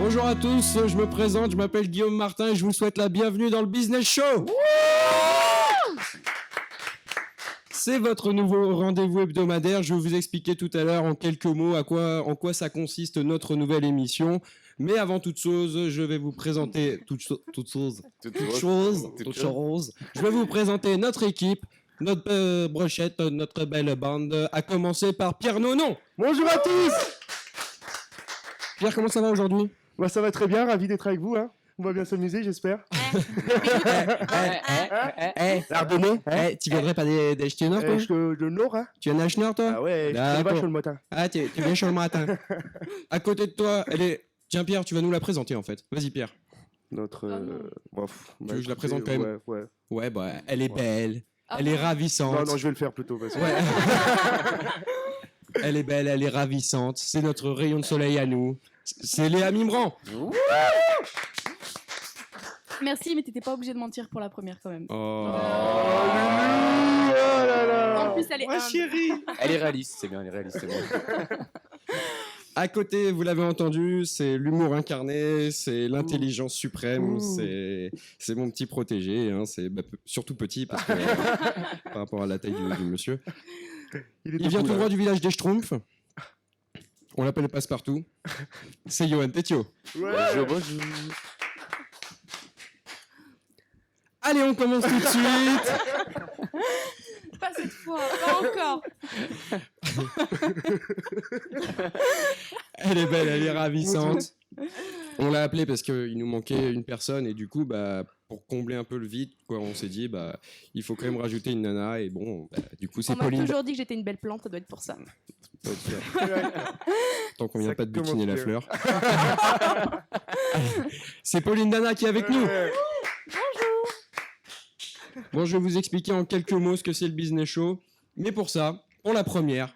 Bonjour à tous, je me présente, je m'appelle Guillaume Martin et je vous souhaite la bienvenue dans le Business Show. C'est votre nouveau rendez-vous hebdomadaire. Je vais vous expliquer tout à l'heure en quelques mots en quoi ça consiste notre nouvelle émission. Mais avant toute chose, je vais vous présenter toute chose. Je vais vous présenter notre équipe, notre brochette, notre belle bande, à commencer par Pierre Nonon. Bonjour à tous. Pierre, comment ça va aujourd'hui ? Bah, ça va très bien, ravi d'être avec vous. On va bien s'amuser, j'espère. Ardennais, tu viendrais pas d'acheter une heure, toi ? Le Nord, hein. Tu viens d'acheter une heure, toi ? Ah ouais, je suis vache le matin. Ah, tu viens chaud le matin. À côté de toi, elle est... Tiens, Pierre, tu vas nous la présenter, en fait. Vas-y, Pierre. Notre... Tu veux que je la présente quand même ? Ouais. Ouais, bah, elle est belle. Elle est ravissante. Non, je vais le faire plutôt. Parce que... Ouais. Elle est belle, elle est ravissante. C'est notre rayon de soleil à nous. C'est Léa Mimran. Merci, mais t'étais pas obligé de mentir pour la première quand même. Oh. En plus, elle est humble. Chérie. Elle est réaliste, c'est bien, elle est réaliste, c'est bon. À côté, vous l'avez entendu, c'est l'humour incarné, c'est l'intelligence suprême, c'est mon petit protégé, hein, c'est surtout petit parce que, par rapport à la taille du monsieur. Il vient tout droit du village des Schtroumpfs. On l'appelle Passepartout. C'est Johan Tétio. Bonjour. Allez, on commence tout de suite. Pas cette fois, pas encore. Elle est belle, elle est ravissante. On l'a appelée parce qu'il nous manquait une personne et du coup, pour combler un peu le vide, on s'est dit, il faut quand même rajouter une nana et bon, du coup, c'est On m'a Pauline. toujours dit que j'étais une belle plante, ça doit être pour ça. Tant qu'on vient pas de butiner la fleur. C'est Pauline Dana qui est avec nous. Bon, je vais vous expliquer en quelques mots ce que c'est le Business Show. Mais pour ça, pour la première,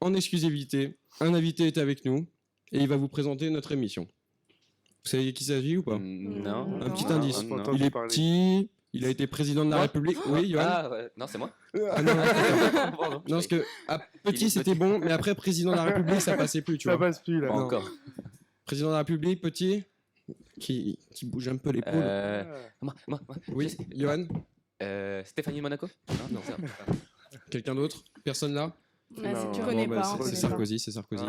en exclusivité, un invité est avec nous et il va vous présenter notre émission. Vous savez qui s'agit ou pas ? Non. Un petit indice. Non. Il est petit, il a été président de la République. Oui, Johan ? Ah, ouais. Non, c'est moi. Ah, non, non, parce que petit c'était bon, mais après président de la République ça passait plus, tu Ça vois. passe plus, là. Pas encore. Président de la République, petit, qui bouge un peu l'épaule. Moi. Oui, Johan ? Stéphanie Monaco. Non, ça. Quelqu'un d'autre ? Personne là ? Ouais, Non. si tu connais Bon, pas, c'est- on c'est connaît Sarkozy, c'est Sarkozy. Je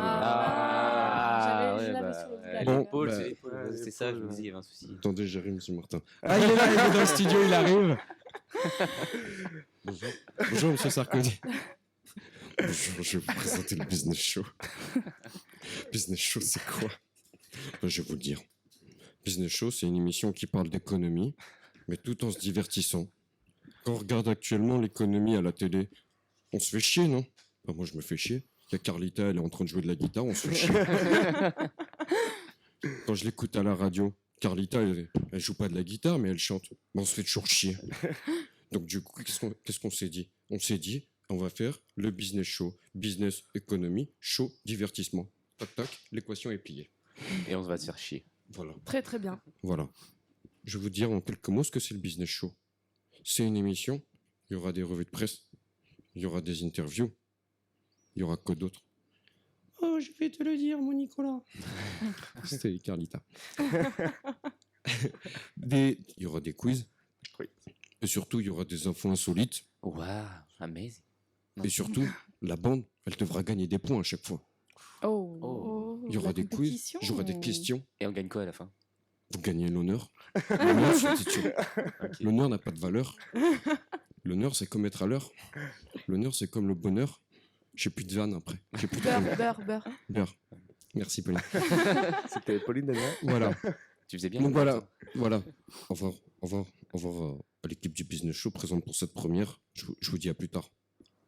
l'avais sur le blague. Bon, l'épaule, bah, c'est l'épaule. C'est ça, je me dis, il y avait un souci. Attendez, j'arrive, monsieur Martin. Ah, il est là, il est dans le studio, il arrive. Bonjour. Bonjour, monsieur Sarkozy. Bonjour, je vais vous présenter le Business Show. Business Show, c'est quoi ? Je vais vous le dire. Business Show, c'est une émission qui parle d'économie, mais tout en se divertissant. Quand on regarde actuellement l'économie à la télé, on se fait chier, non ? Moi, je me fais chier. Il y a Carlita, elle est en train de jouer de la guitare, on se fait chier. Quand je l'écoute à la radio, Carlita, elle joue pas de la guitare, mais elle chante. On se fait toujours chier. Donc du coup, qu'est-ce qu'on s'est dit ? On s'est dit, on va faire le Business Show. Business, économie, show, divertissement. Tac, tac, l'équation est pliée. Et on va se faire chier. Voilà. Très très bien. Voilà. Je vais vous dire en quelques mots ce que c'est le Business Show. C'est une émission, il y aura des revues de presse, il y aura des interviews, il y aura quoi d'autre ? Oh, je vais te le dire, mon Nicolas. C'était Carlita. Il y aura des quiz. Oui. Et surtout, il y aura des infos insolites. Waouh, amazing. Et surtout, la bande, elle devra gagner des points à chaque fois. Oh. Il y aura La des quiz, compétition. il y aura des questions. Et on gagne quoi à la fin? Vous gagnez l'honneur. L'honneur, l'honneur n'a pas de valeur. L'honneur, c'est comme être à l'heure. L'honneur, c'est comme le bonheur. J'ai plus de vanne après. J'ai plus de beurre. Merci, Pauline. C'était Pauline Daniel. Voilà. Tu faisais bien. Donc voilà. Au revoir à l'équipe du Business Show présente pour cette première. Je vous dis à plus tard.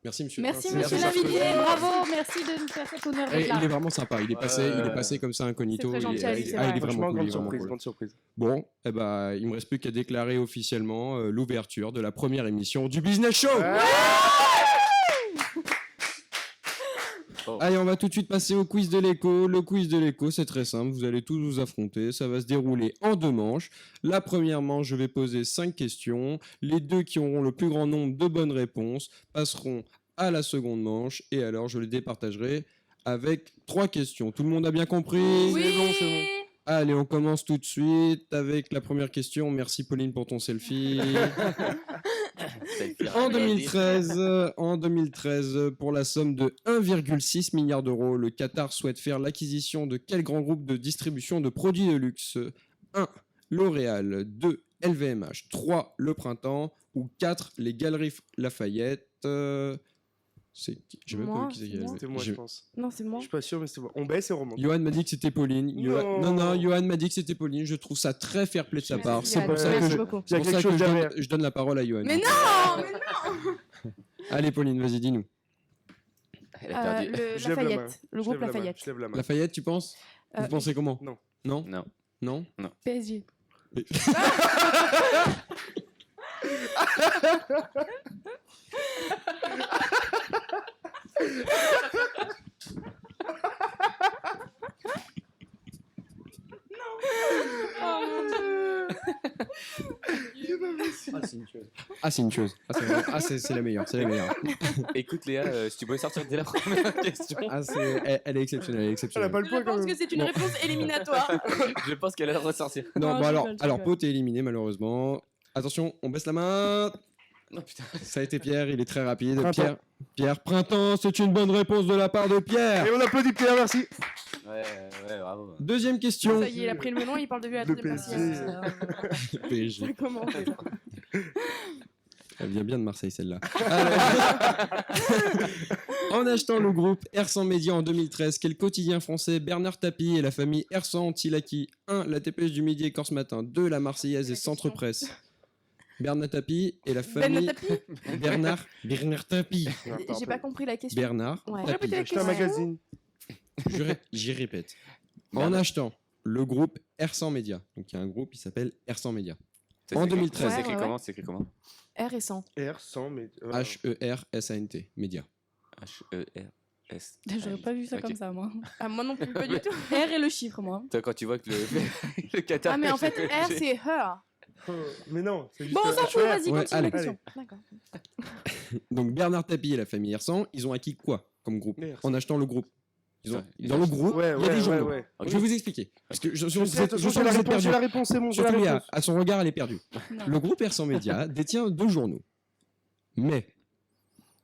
Merci, monsieur. Merci, Merci. monsieur l'invité. Bravo, merci de nous faire cet honneur d'être Il là. est vraiment sympa. Il est passé comme ça incognito. C'est très gentil, Il Alice, est c'est vrai. il est vraiment cool. Grande surprise. Bon, il me reste plus qu'à déclarer officiellement l'ouverture de la première émission du Business Show. Oh. Allez, on va tout de suite passer au quiz de l'écho. Le quiz de l'écho, c'est très simple. Vous allez tous vous affronter. Ça va se dérouler en 2 manches. La première manche, je vais poser 5 questions. Les 2 qui auront le plus grand nombre de bonnes réponses passeront à la seconde manche. Et alors, je les départagerai avec 3 questions. Tout le monde a bien compris? Oui. C'est bon. Allez, on commence tout de suite avec la première question. Merci Pauline pour ton selfie. En 2013, pour la somme de 1,6 milliard d'euros, le Qatar souhaite faire l'acquisition de quel grand groupe de distribution de produits de luxe? 1. L'Oréal, 2. LVMH, 3. Le Printemps ou 4. Les Galeries Lafayette. C'est qui? J'ai même pas Moi, vu qui c'est qui c'est a moi. levé. C'était moi, je pense. Non, c'est moi. Je suis pas sûr, mais c'était moi. On baisse et on remonte. Johan m'a dit que c'était Pauline. Non. Non, Johan m'a dit que c'était Pauline. Je trouve ça très fair play de sa part. C'est pour ça que Merci je, beaucoup. Il y a c'est pour quelque ça que chose derrière. je donne la parole à Johan. Mais non, mais non. Allez, Pauline, vas-y, dis-nous. Elle a perdu. Je lève la main. Lafayette. Le Je groupe lève la main, Lafayette. Je lève la main. Lafayette, tu penses? Vous pensez comment? Non. Non? Non. Non? PSG. Oh mon dieu. Ah, c'est une chose. Ah, c'est vraiment- ah, c'est la meilleure. C'est la meilleure. Écoute Léa, si tu pouvais sortir dès la première question. Ah, elle est exceptionnelle. Elle est Elle a exceptionnelle. pas le Je point quand pense même. que c'est une Bon. réponse éliminatoire. Je pense qu'elle allait ressortir. Non, Non, bon, je alors, rigole, je alors rigole. Pau, t'es éliminé, malheureusement. Attention, on baisse la main. Non putain. Ça a été Pierre, il est très rapide. Printemps. Pierre, Printemps, c'est une bonne réponse de la part de Pierre. Et on applaudit Pierre, merci. Ouais, bravo. Deuxième question. Ça y est, il a pris le melon, il parle de vue à Le toutes les PSG. parties. PSG. Ça commence. Elle vient bien de Marseille, celle-là. Alors, en achetant le groupe R100 Média en 2013, quel quotidien français Bernard Tapie et la famille R100 ont-ils acquis? 1. La Dépêche du Midi et Corse Matin. 2. La Marseillaise et Centre Presse. Bernard Tapie et la famille... Bernard Tapie. Ah, J'ai pardon. pas compris la question. Bernard Ouais. Tapie. Répétez la Acheter un question. magazine. J'y répète. En Bernard. achetant le groupe R100 Média, donc il y a un groupe qui s'appelle R100 Média. Ça En s'écrit- 2013. Ça s'écrit Ouais, comment? Ça s'écrit comment? R et 100. R100, mais. H-E-R-S-A-N-T, Média. H-E-R-S. J'aurais pas vu ça Ok. comme ça, moi. Ah, moi non plus, pas du tout. R et le chiffre, moi. Toi, quand tu vois que le Qatar. Ah, mais en fait, R, c'est her. Oh, mais non, c'est juste. Bon, on s'en fout, vas-y, Ouais, continue allez. la question. D'accord. Donc Bernard Tapie et la famille R100, ils ont acquis quoi comme groupe Mais R100. en achetant le groupe? Ils Dans ont le acheté- groupe, Ouais, il y a des ouais, journaux. ouais. Je vais vous expliquer. Parce que je Je sens que sais, vous êtes attention, je j'ai sens que la vous êtes réponse, j'ai perdu. la réponse, c'est bon, j'ai Surtout la Léa, réponse. à son regard, elle est perdue. Non. Le groupe R100 Média détient 2 journaux. Mais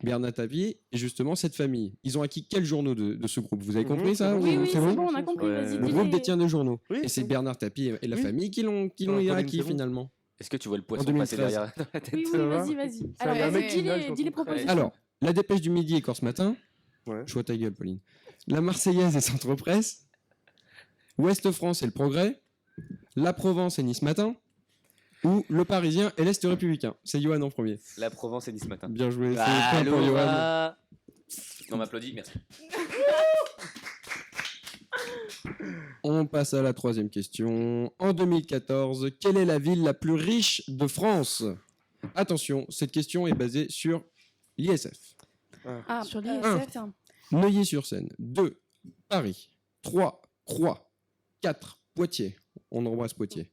Bernard Tapie et justement cette famille, ils ont acquis quels journaux de ce groupe? Vous avez compris ça? Mhm. Oui, ou oui, c'est c'est bon bon, on a compris, Ouais. vas-y. Le dis-les. groupe détient 2 journaux. Oui, Et c'est c'est bon. Bernard Tapie et la Oui. famille qui l'ont Pauline, acquis c'est bon. finalement. Est-ce que tu vois le poisson 2013. passer derrière dans la tête? Oui, Ça oui, va vas-y, vas-y. Ça va, Alors, un mec qui nage dis dans les ton propositions. Alors, la Dépêche du Midi et Corse Matin. Ouais. Je vois ta gueule, Pauline. La Marseillaise et Centre Presse. Ouest France et Le Progrès. La Provence et Nice Matin. Ou Le Parisien et l'Est Républicain. C'est Johan en premier. La Provence et Nice matin. Bien joué. C'est Ah, point pour Johan. Laura. On m'applaudit, merci. On passe à la troisième question. En 2014, quelle est la ville la plus riche de France? Attention, cette question est basée sur l'ISF. Ah, sur Un. l'ISF. Neuilly-sur-Seine. 2. Paris. 3. Croix. 4. Poitiers. On embrasse Poitiers.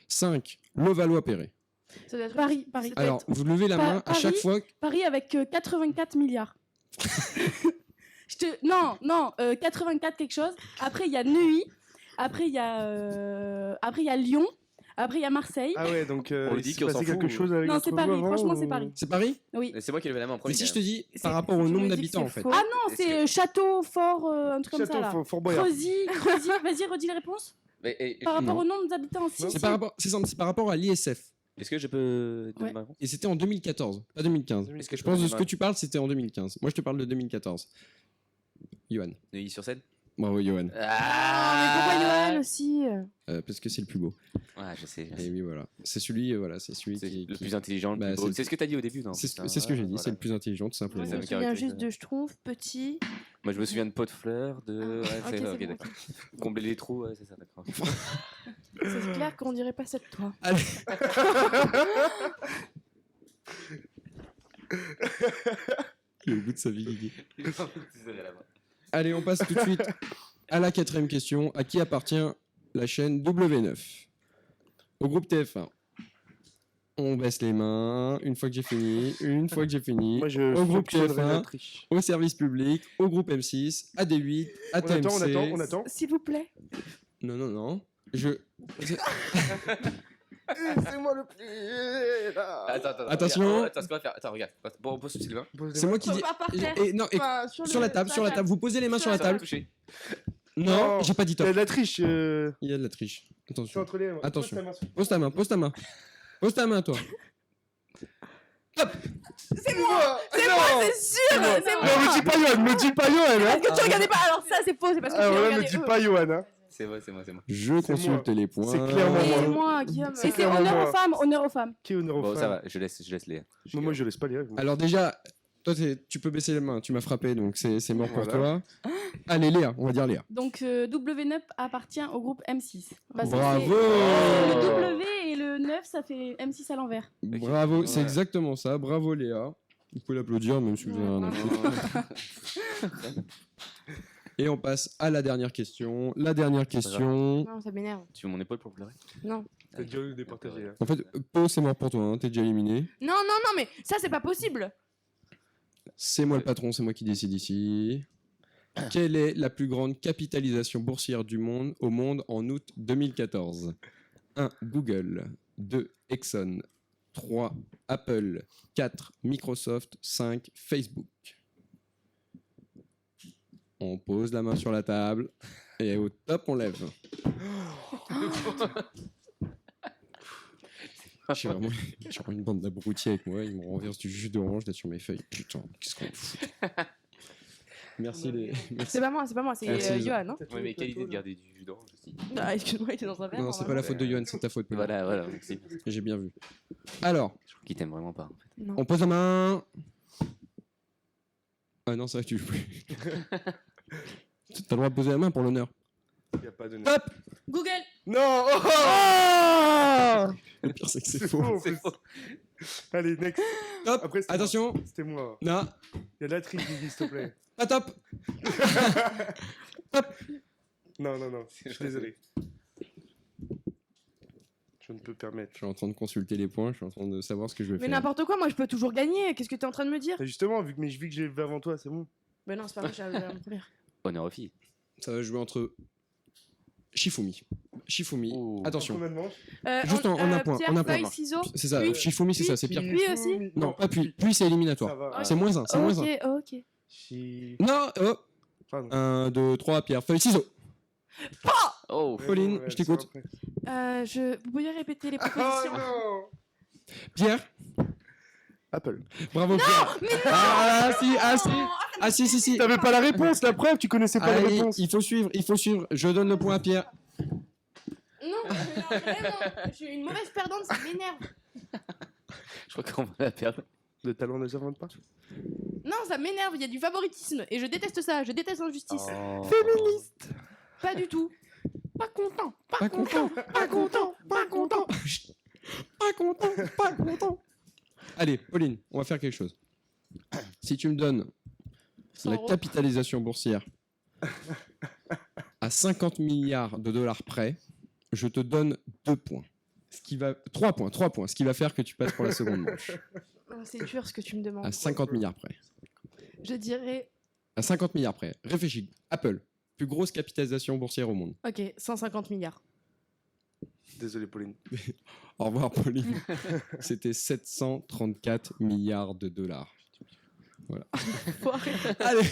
5. Levallois-Perret. Ça doit être Paris. Alors, vous levez la main à chaque fois. Paris avec 84 milliards. Non, 84 quelque chose. Après, il y a Neuilly. Après, il y a Lyon. Après, il y a Marseille. Ah ouais, donc On lui il dit s'est qu'on passé s'en fout, quelque ou- chose avec Non, notre c'est Paris, voix avant, franchement, ou- c'est Paris. C'est Paris? Oui. C'est moi qui ai levé la main en Et premier. si je te dis C'est- par rapport au tu me nombre dis que d'habitants c'est en fait? faux. Ah non, Est-ce c'est Château, Fort, un truc comme ça là. Château, Fort Boyard. Creusy. Vas-y, redis les réponses. Par rapport Non. au nombre d'habitants aussi. C'est par rapport à l'ISF. Est-ce que je peux donner Ouais. ma réponse? Et c'était en 2014, pas 2015. Est-ce que Je pense que peux ce que donner tu parles, c'était en 2015. Moi, je te parle de 2014. Johan. Neuilly-sur-Seine? Bravo, Johan. Ah, mais pourquoi Johan aussi Parce que c'est le plus beau. Ouais, je sais. Et oui, voilà. C'est celui, c'est celui C'est qui. le plus intelligent, le Bah, plus beau. c'est- C'est ce que t'as dit au début, non? C'est Putain, c'est ce que j'ai dit, voilà. c'est le plus intelligent, tout simplement. Moi, je Ça me me souviens caractérise. juste de Schtroumpf, petit. Moi, je me souviens de pot de fleurs, de. Ouais, ok, c'est c'est ok, bon. d'accord. Combler les trous, ouais, c'est ça, d'accord. C'est clair qu'on dirait pas ça de toi. Allez. Il est au bout de sa vie, Guigui. Allez, on passe tout de suite à la quatrième question. À qui appartient la chaîne W9? Au groupe TF1. On baisse les mains. Une fois que j'ai fini. Une fois que j'ai fini. Moi, je Au groupe fonctionnerai la TF1. triche. Au service public. Au groupe M6. AD8. On attend, ATMC. on attend. S'il vous plaît. Non, non, non. C'est moi le plus. Attends, Attention. regarde. Attends, ce qu'on va faire. Attends, regarde. Bon, on pose Sylvain. C'est moi qui dis. Pas par terre. Et non, et Enfin, sur la table, sur la table. Vous posez les mains sur la Sur table. Touché. Non, j'ai pas dit Il y a top. de la triche. Il y a de la triche. Je suis Attention. entre les mains. Attention. Pose ta main sur- Pose ta main, pose ta main. Pose ta main, toi. C'est moi, c'est sûr, c'est moi. Non, me dis pas Johan, me dis pas Johan, hein. Est-ce que tu regardais pas? Alors ça, c'est faux, c'est parce que Ah tu ouais, me regardais dis eux. pas Johan, hein. C'est moi. Je consulte les points. C'est clairement Et moi. moi, Guillaume. C'est Et c'est clairement honneur moi. aux femmes, honneur aux femmes. Qui est honneur aux Bon, femmes. ça va, je laisse Léa. Non, moi je laisse pas les rêves. Alors déjà, toi, tu peux baisser les mains. Tu m'as frappé, donc c'est mort pour Voilà. toi. Allez, Léa, on va dire Léa. Donc W9 appartient au groupe M6. Parce que Bravo. c'est le W et le 9, ça fait M6 à l'envers. Bravo, c'est Ouais. exactement ça. Bravo, Léa. Vous pouvez l'applaudir, même si vous avez rien à foutre. Et on passe à la dernière question. La dernière question. Non, ça m'énerve. Tu veux mon épaule pour pleurer? Non. T'as déjà eu départagé. Hein. En fait, Pau, c'est mort pour toi. Hein. T'es déjà éliminé. Non, mais ça, c'est pas possible. C'est moi le patron, c'est moi qui décide ici. Quelle est la plus grande capitalisation boursière au monde en août 2014? 1. Google. 2. Exxon. 3. Apple. 4. Microsoft. 5. Facebook. On pose la main sur la table et au top on lève. J'ai vraiment une bande d'abrutis avec moi, ils me renversent du jus d'orange là sur mes feuilles. Putain, qu'est-ce qu'on fout. Merci les. Merci. C'est pas moi, c'est Merci, Johan. Hein. Ouais, mais quelle idée de garder du jus d'orange aussi. Ah, excuse-moi, il était dans un verre. Non, c'est pas la faute de Johan, c'est ta faute. Pauline. Voilà, merci. J'ai bien vu. Alors, Je crois qu'il t'aime vraiment pas. En fait. Non. on pose la main. Ah non, c'est vrai que tu joues plus. T'as le droit de poser la main pour l'honneur. Y a pas de. Hop. Google. Non. Oh Le pire, c'est que c'est C'est faux. faux. C'est faux. Allez, next. Top. Après, c'était Attention. moi. C'était moi. Non, Y a de la triche, Guigui, s'il te plaît. pas top. Non. Je suis désolé. Je ne peux permettre. Je suis en train de consulter les points, je suis en train de savoir ce que je vais Mais faire. n'importe quoi, moi je peux toujours gagner. Qu'est-ce que t'es en train de me dire? Et justement, vu que j'ai levé avant toi, c'est bon. Mais non, c'est pas vrai, j'ai la première. Honneur aux filles. Ça va jouer entre Shifumi. Oh. Attention. Combien de manches Juste en un point, Pierre, en un point. feuille, ciseaux. C'est ça, Puis- Shifumi, c'est ça, c'est pire. Puis aussi. Non, pas puis. Puis, c'est Ça éliminatoire. va. C'est moins 1, c'est moins 1. Ok. Non, oh. Pardon. 1, 2, 3, pierre, feuille, ciseaux. Oh. Pauline, je t'écoute. Vous pouvez répéter les Oh propositions? non. Pierre, Apple. bravo Pierre. Ah si. T'avais pas la réponse, la preuve, tu connaissais pas la Allez, réponse. il faut suivre. Je donne le point à Pierre. Non, vraiment, je suis une mauvaise perdante, ça m'énerve. Je crois qu'on va la perdre. Le talent ne s'invente pas. Non, ça m'énerve, il y a du favoritisme et je déteste ça, je déteste l'injustice. Oh. Féministe. Pas du tout. Pas content. Pas content. Allez, Pauline, on va faire quelque chose. Si tu me donnes 100 la euros. capitalisation boursière à 50 milliards de dollars près, je te donne 2 points. 3 points. Ce qui va faire que tu passes pour la seconde manche. Ah, c'est dur ce que tu me demandes. À 50 milliards près. Je dirais, À 50 milliards près. Réfléchis. Apple, plus grosse capitalisation boursière au monde. ok, 150 milliards. Désolé, Pauline. Au revoir, Pauline. C'était 734 milliards de dollars. Voilà. Faut arrêter. Allez.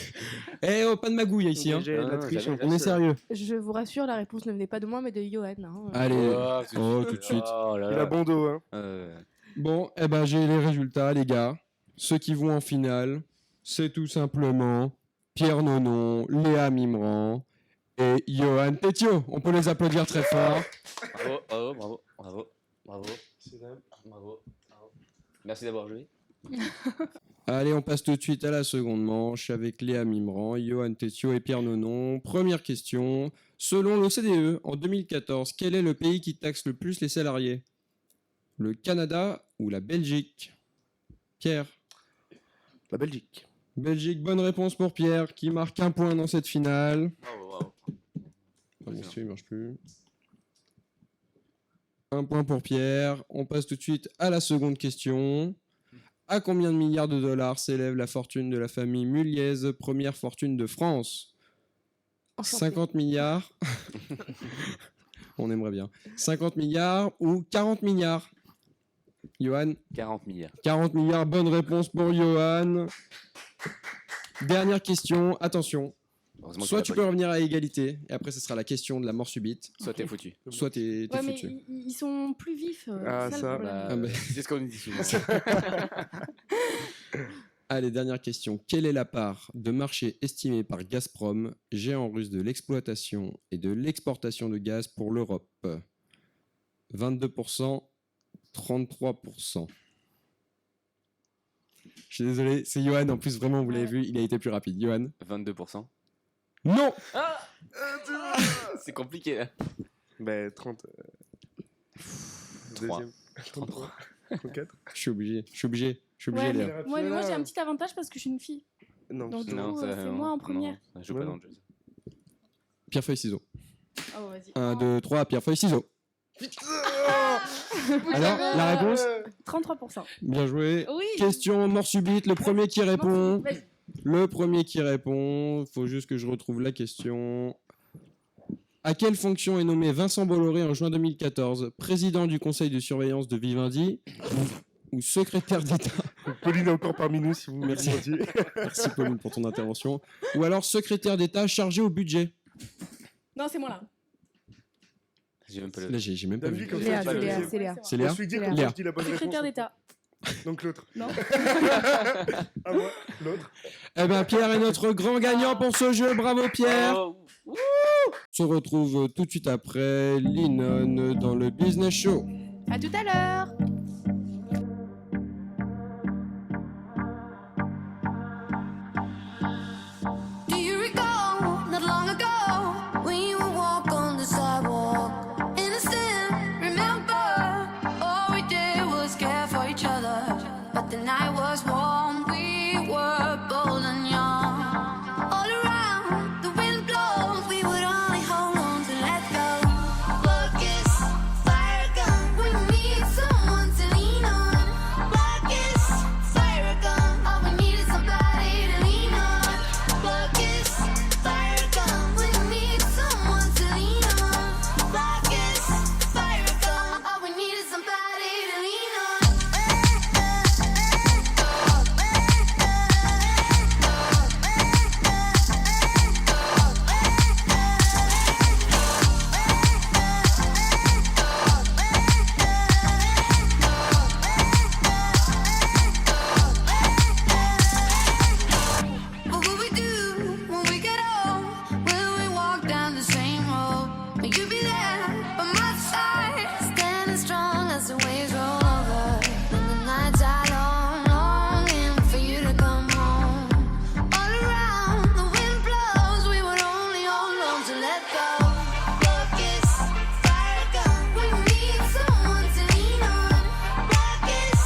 Eh oh, pas de magouille ici. Hein. J'ai de la Ah, triche. j'avais- On est sérieux. Je vous rassure, la réponse ne venait pas de moi, mais de Johan. Hein. Allez. Oh, tout de suite. Oh là Il là. a bon dos, hein. Bon, eh ben j'ai les résultats, les gars. Ceux qui vont en finale, c'est tout simplement Pierre Nonon, Léa Mimran et Johan Tétio. On peut les applaudir très fort. Bravo. Merci d'avoir joué. Allez, on passe tout de suite à la seconde manche avec Léa Mimran, Johan Tétio et Pierre Nonon. Première question. Selon l'OCDE, en 2014, quel est le pays qui taxe le plus les salariés? Le Canada ou la Belgique? Pierre. La Belgique. Belgique, bonne réponse pour Pierre, qui marque un point dans cette finale. Bravo. Ah, mon stylo, il marche plus. Un point pour Pierre. On passe tout de suite à la seconde question. À combien de milliards de dollars s'élève la fortune de la famille Muliez, première fortune de France? Enchantée. 50 milliards. On aimerait bien. 50 milliards ou 40 milliards? Johan? 40 milliards. 40 milliards, bonne réponse pour Johan. Dernière question, attention. Heureusement Soit qu'il tu a peux pas revenir à égalité, et après ce sera la question de la mort subite. dit. Soit t'es foutu. Soit t'es Ouais, mais foutu. ils sont plus vifs. Ah, c'est ça. le problème. Ah, mais- C'est ce qu'on nous dit souvent. Allez, dernière question. Quelle est la part de marché estimée par Gazprom, géant russe de l'exploitation et de l'exportation de gaz pour l'Europe? 22%, 33%. Je suis désolé, c'est Johan. En plus, vraiment, vous l'avez vu, il a été plus rapide. Johan? 22%. Non! C'est compliqué là. Ben, 30. 3. Deuxième. 33. 34. Je suis obligé, Ouais, Léa. mais moi j'ai un petit avantage parce que je suis une fille. Non, Donc, du Non, coup, ça, c'est non, moi en non, première. ça joue pas dans le jeu. Pierre, feuille, ciseaux. Oh, vas-y. 1, 2, 3, pierre, feuille, ciseaux. Alors, la réponse? 33%. Bien joué. Oui. Question mort subite, le premier qui répond. Vas-y. Le premier qui répond, faut juste que je retrouve la question. À quelle fonction est nommé Vincent Bolloré en juin 2014? Président du conseil de surveillance de Vivendi ou secrétaire d'État? Pauline est encore parmi nous si vous Merci. me demandiez. Merci Pauline pour ton intervention. Ou alors secrétaire d'État chargé au budget? Non, c'est moi là. J'ai même pas Là, le. j'ai même pas David, vu. comme Léa, ça, c'est tu Léa, vas c'est Léa. C'est Moi, Léa? je suis dit Léa. comme Léa. ça, je dis la bonne réponse. Secrétaire d'État. Donc l'autre. Non. À moi, l'autre. Eh ben Pierre est notre grand gagnant pour ce jeu. Bravo Pierre. Oh, On se retrouve tout de suite après Linon dans le Business Show. À tout à l'heure. Do you recall, not long ago, when you would walk on the sidewalk? Innocent, remember, all we did was care for each other. But the night was warm, we were bold and young. All around, the wind blows, we would only hold on to let go. Focus, fire gun, we need someone to lean on. Focus, fire gun, all we need is somebody to lean on. Focus, fire gun, we need someone to lean on. Focus, fire gun, all we need is somebody to lean on. What will we do when we get old? Will we walk down the same road? Will you be there by my side, standing strong as the waves roll over? And the nights are long, longing for you to come home. All around, the wind blows, we would only hold on to let go. Focus, fire gun, we need someone to lean on. Focus,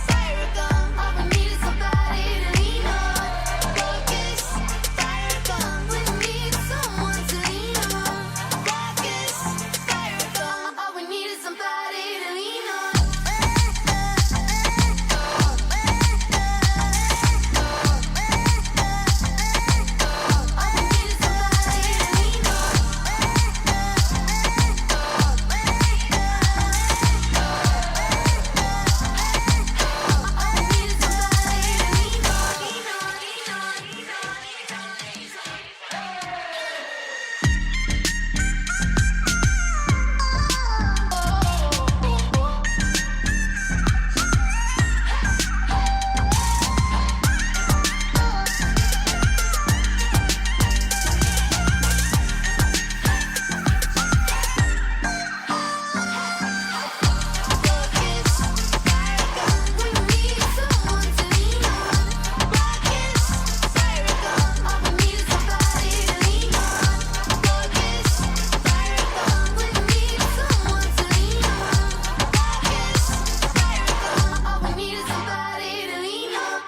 fire gun, all we need is somebody to lean on. Focus, fire gun, we need someone to lean on. Focus, fire gun, all we need is somebody to lean on. All we need is somebody to lean on. All we need is somebody to lean on. Focus, fire gun, we need someone to lean on. Focus, fire gun, all we need is somebody to lean on. Focus, fire gun, we need someone to lean on. Focus, fire gun, all we need is somebody to lean on.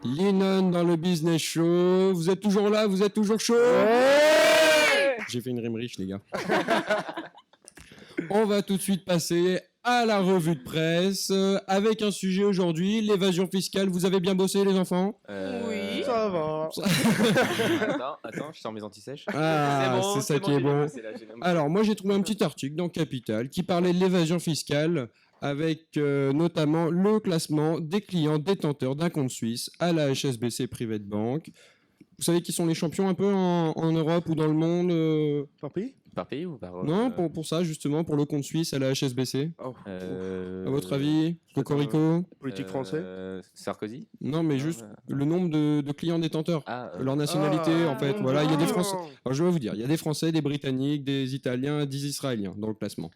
Linon dans le Business Show. Vous êtes toujours là? Vous êtes toujours chaud? J'ai fait une rime riche, les gars. On va tout de suite passer à la revue de presse avec un sujet aujourd'hui, l'évasion fiscale. Vous avez bien bossé, les enfants? Oui. Ça Ça va. Attends, je sors mes anti-sèches. Ah, c'est ça qui est bon. Ah, Alors, moi, j'ai trouvé un petit article dans Capital qui parlait de l'évasion fiscale avec notamment le classement des clients détenteurs d'un compte suisse à la HSBC Private Bank. Vous savez qui sont les champions un peu en Europe ou dans le monde Par pays? par pays ou par. Non, pour ça, justement, pour le compte suisse à la HSBC. À votre avis, Cocorico? Politique français? Sarkozy. Non, mais juste le nombre de clients détenteurs. Ah, Leur nationalité, Ah, en fait. mon Voilà, il y a des Dieu. Français. Alors, je vais vous dire, il y a des Français, des Britanniques, des Italiens, des Israéliens dans le classement.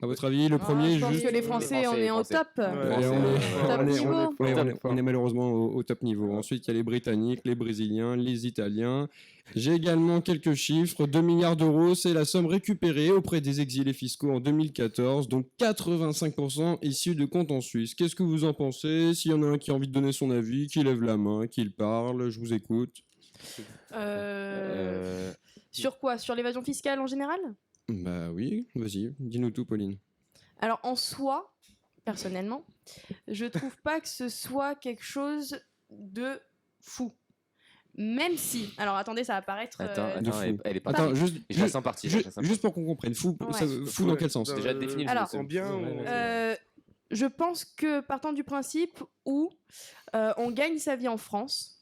À votre avis, le premier, je pense juste. que les Français, on est au top. Et on est malheureusement au top niveau. Ensuite, il y a les Britanniques, les Brésiliens, les Italiens. J'ai également quelques chiffres. 2 milliards d'euros, c'est la somme récupérée auprès des exilés fiscaux en 2014, donc 85% issus de comptes en Suisse. Qu'est-ce que vous en pensez? S'il y en a un qui a envie de donner son avis, qui lève la main, qui parle, je vous écoute. Sur quoi? Sur l'évasion fiscale en général? Bah oui, vas-y, dis-nous tout, Pauline. Alors en soi, personnellement, je trouve pas que ce soit quelque chose de fou. Même si, alors attendez, ça va paraître. de fou. Elle est pas. Attends, juste, Je la sens partie. je la sens juste pour qu'on comprenne, fou, Ouais. fou dans quel sens? Déjà défini le Alors, jeu, en bien ou- je pense que partant du principe où on gagne sa vie en France,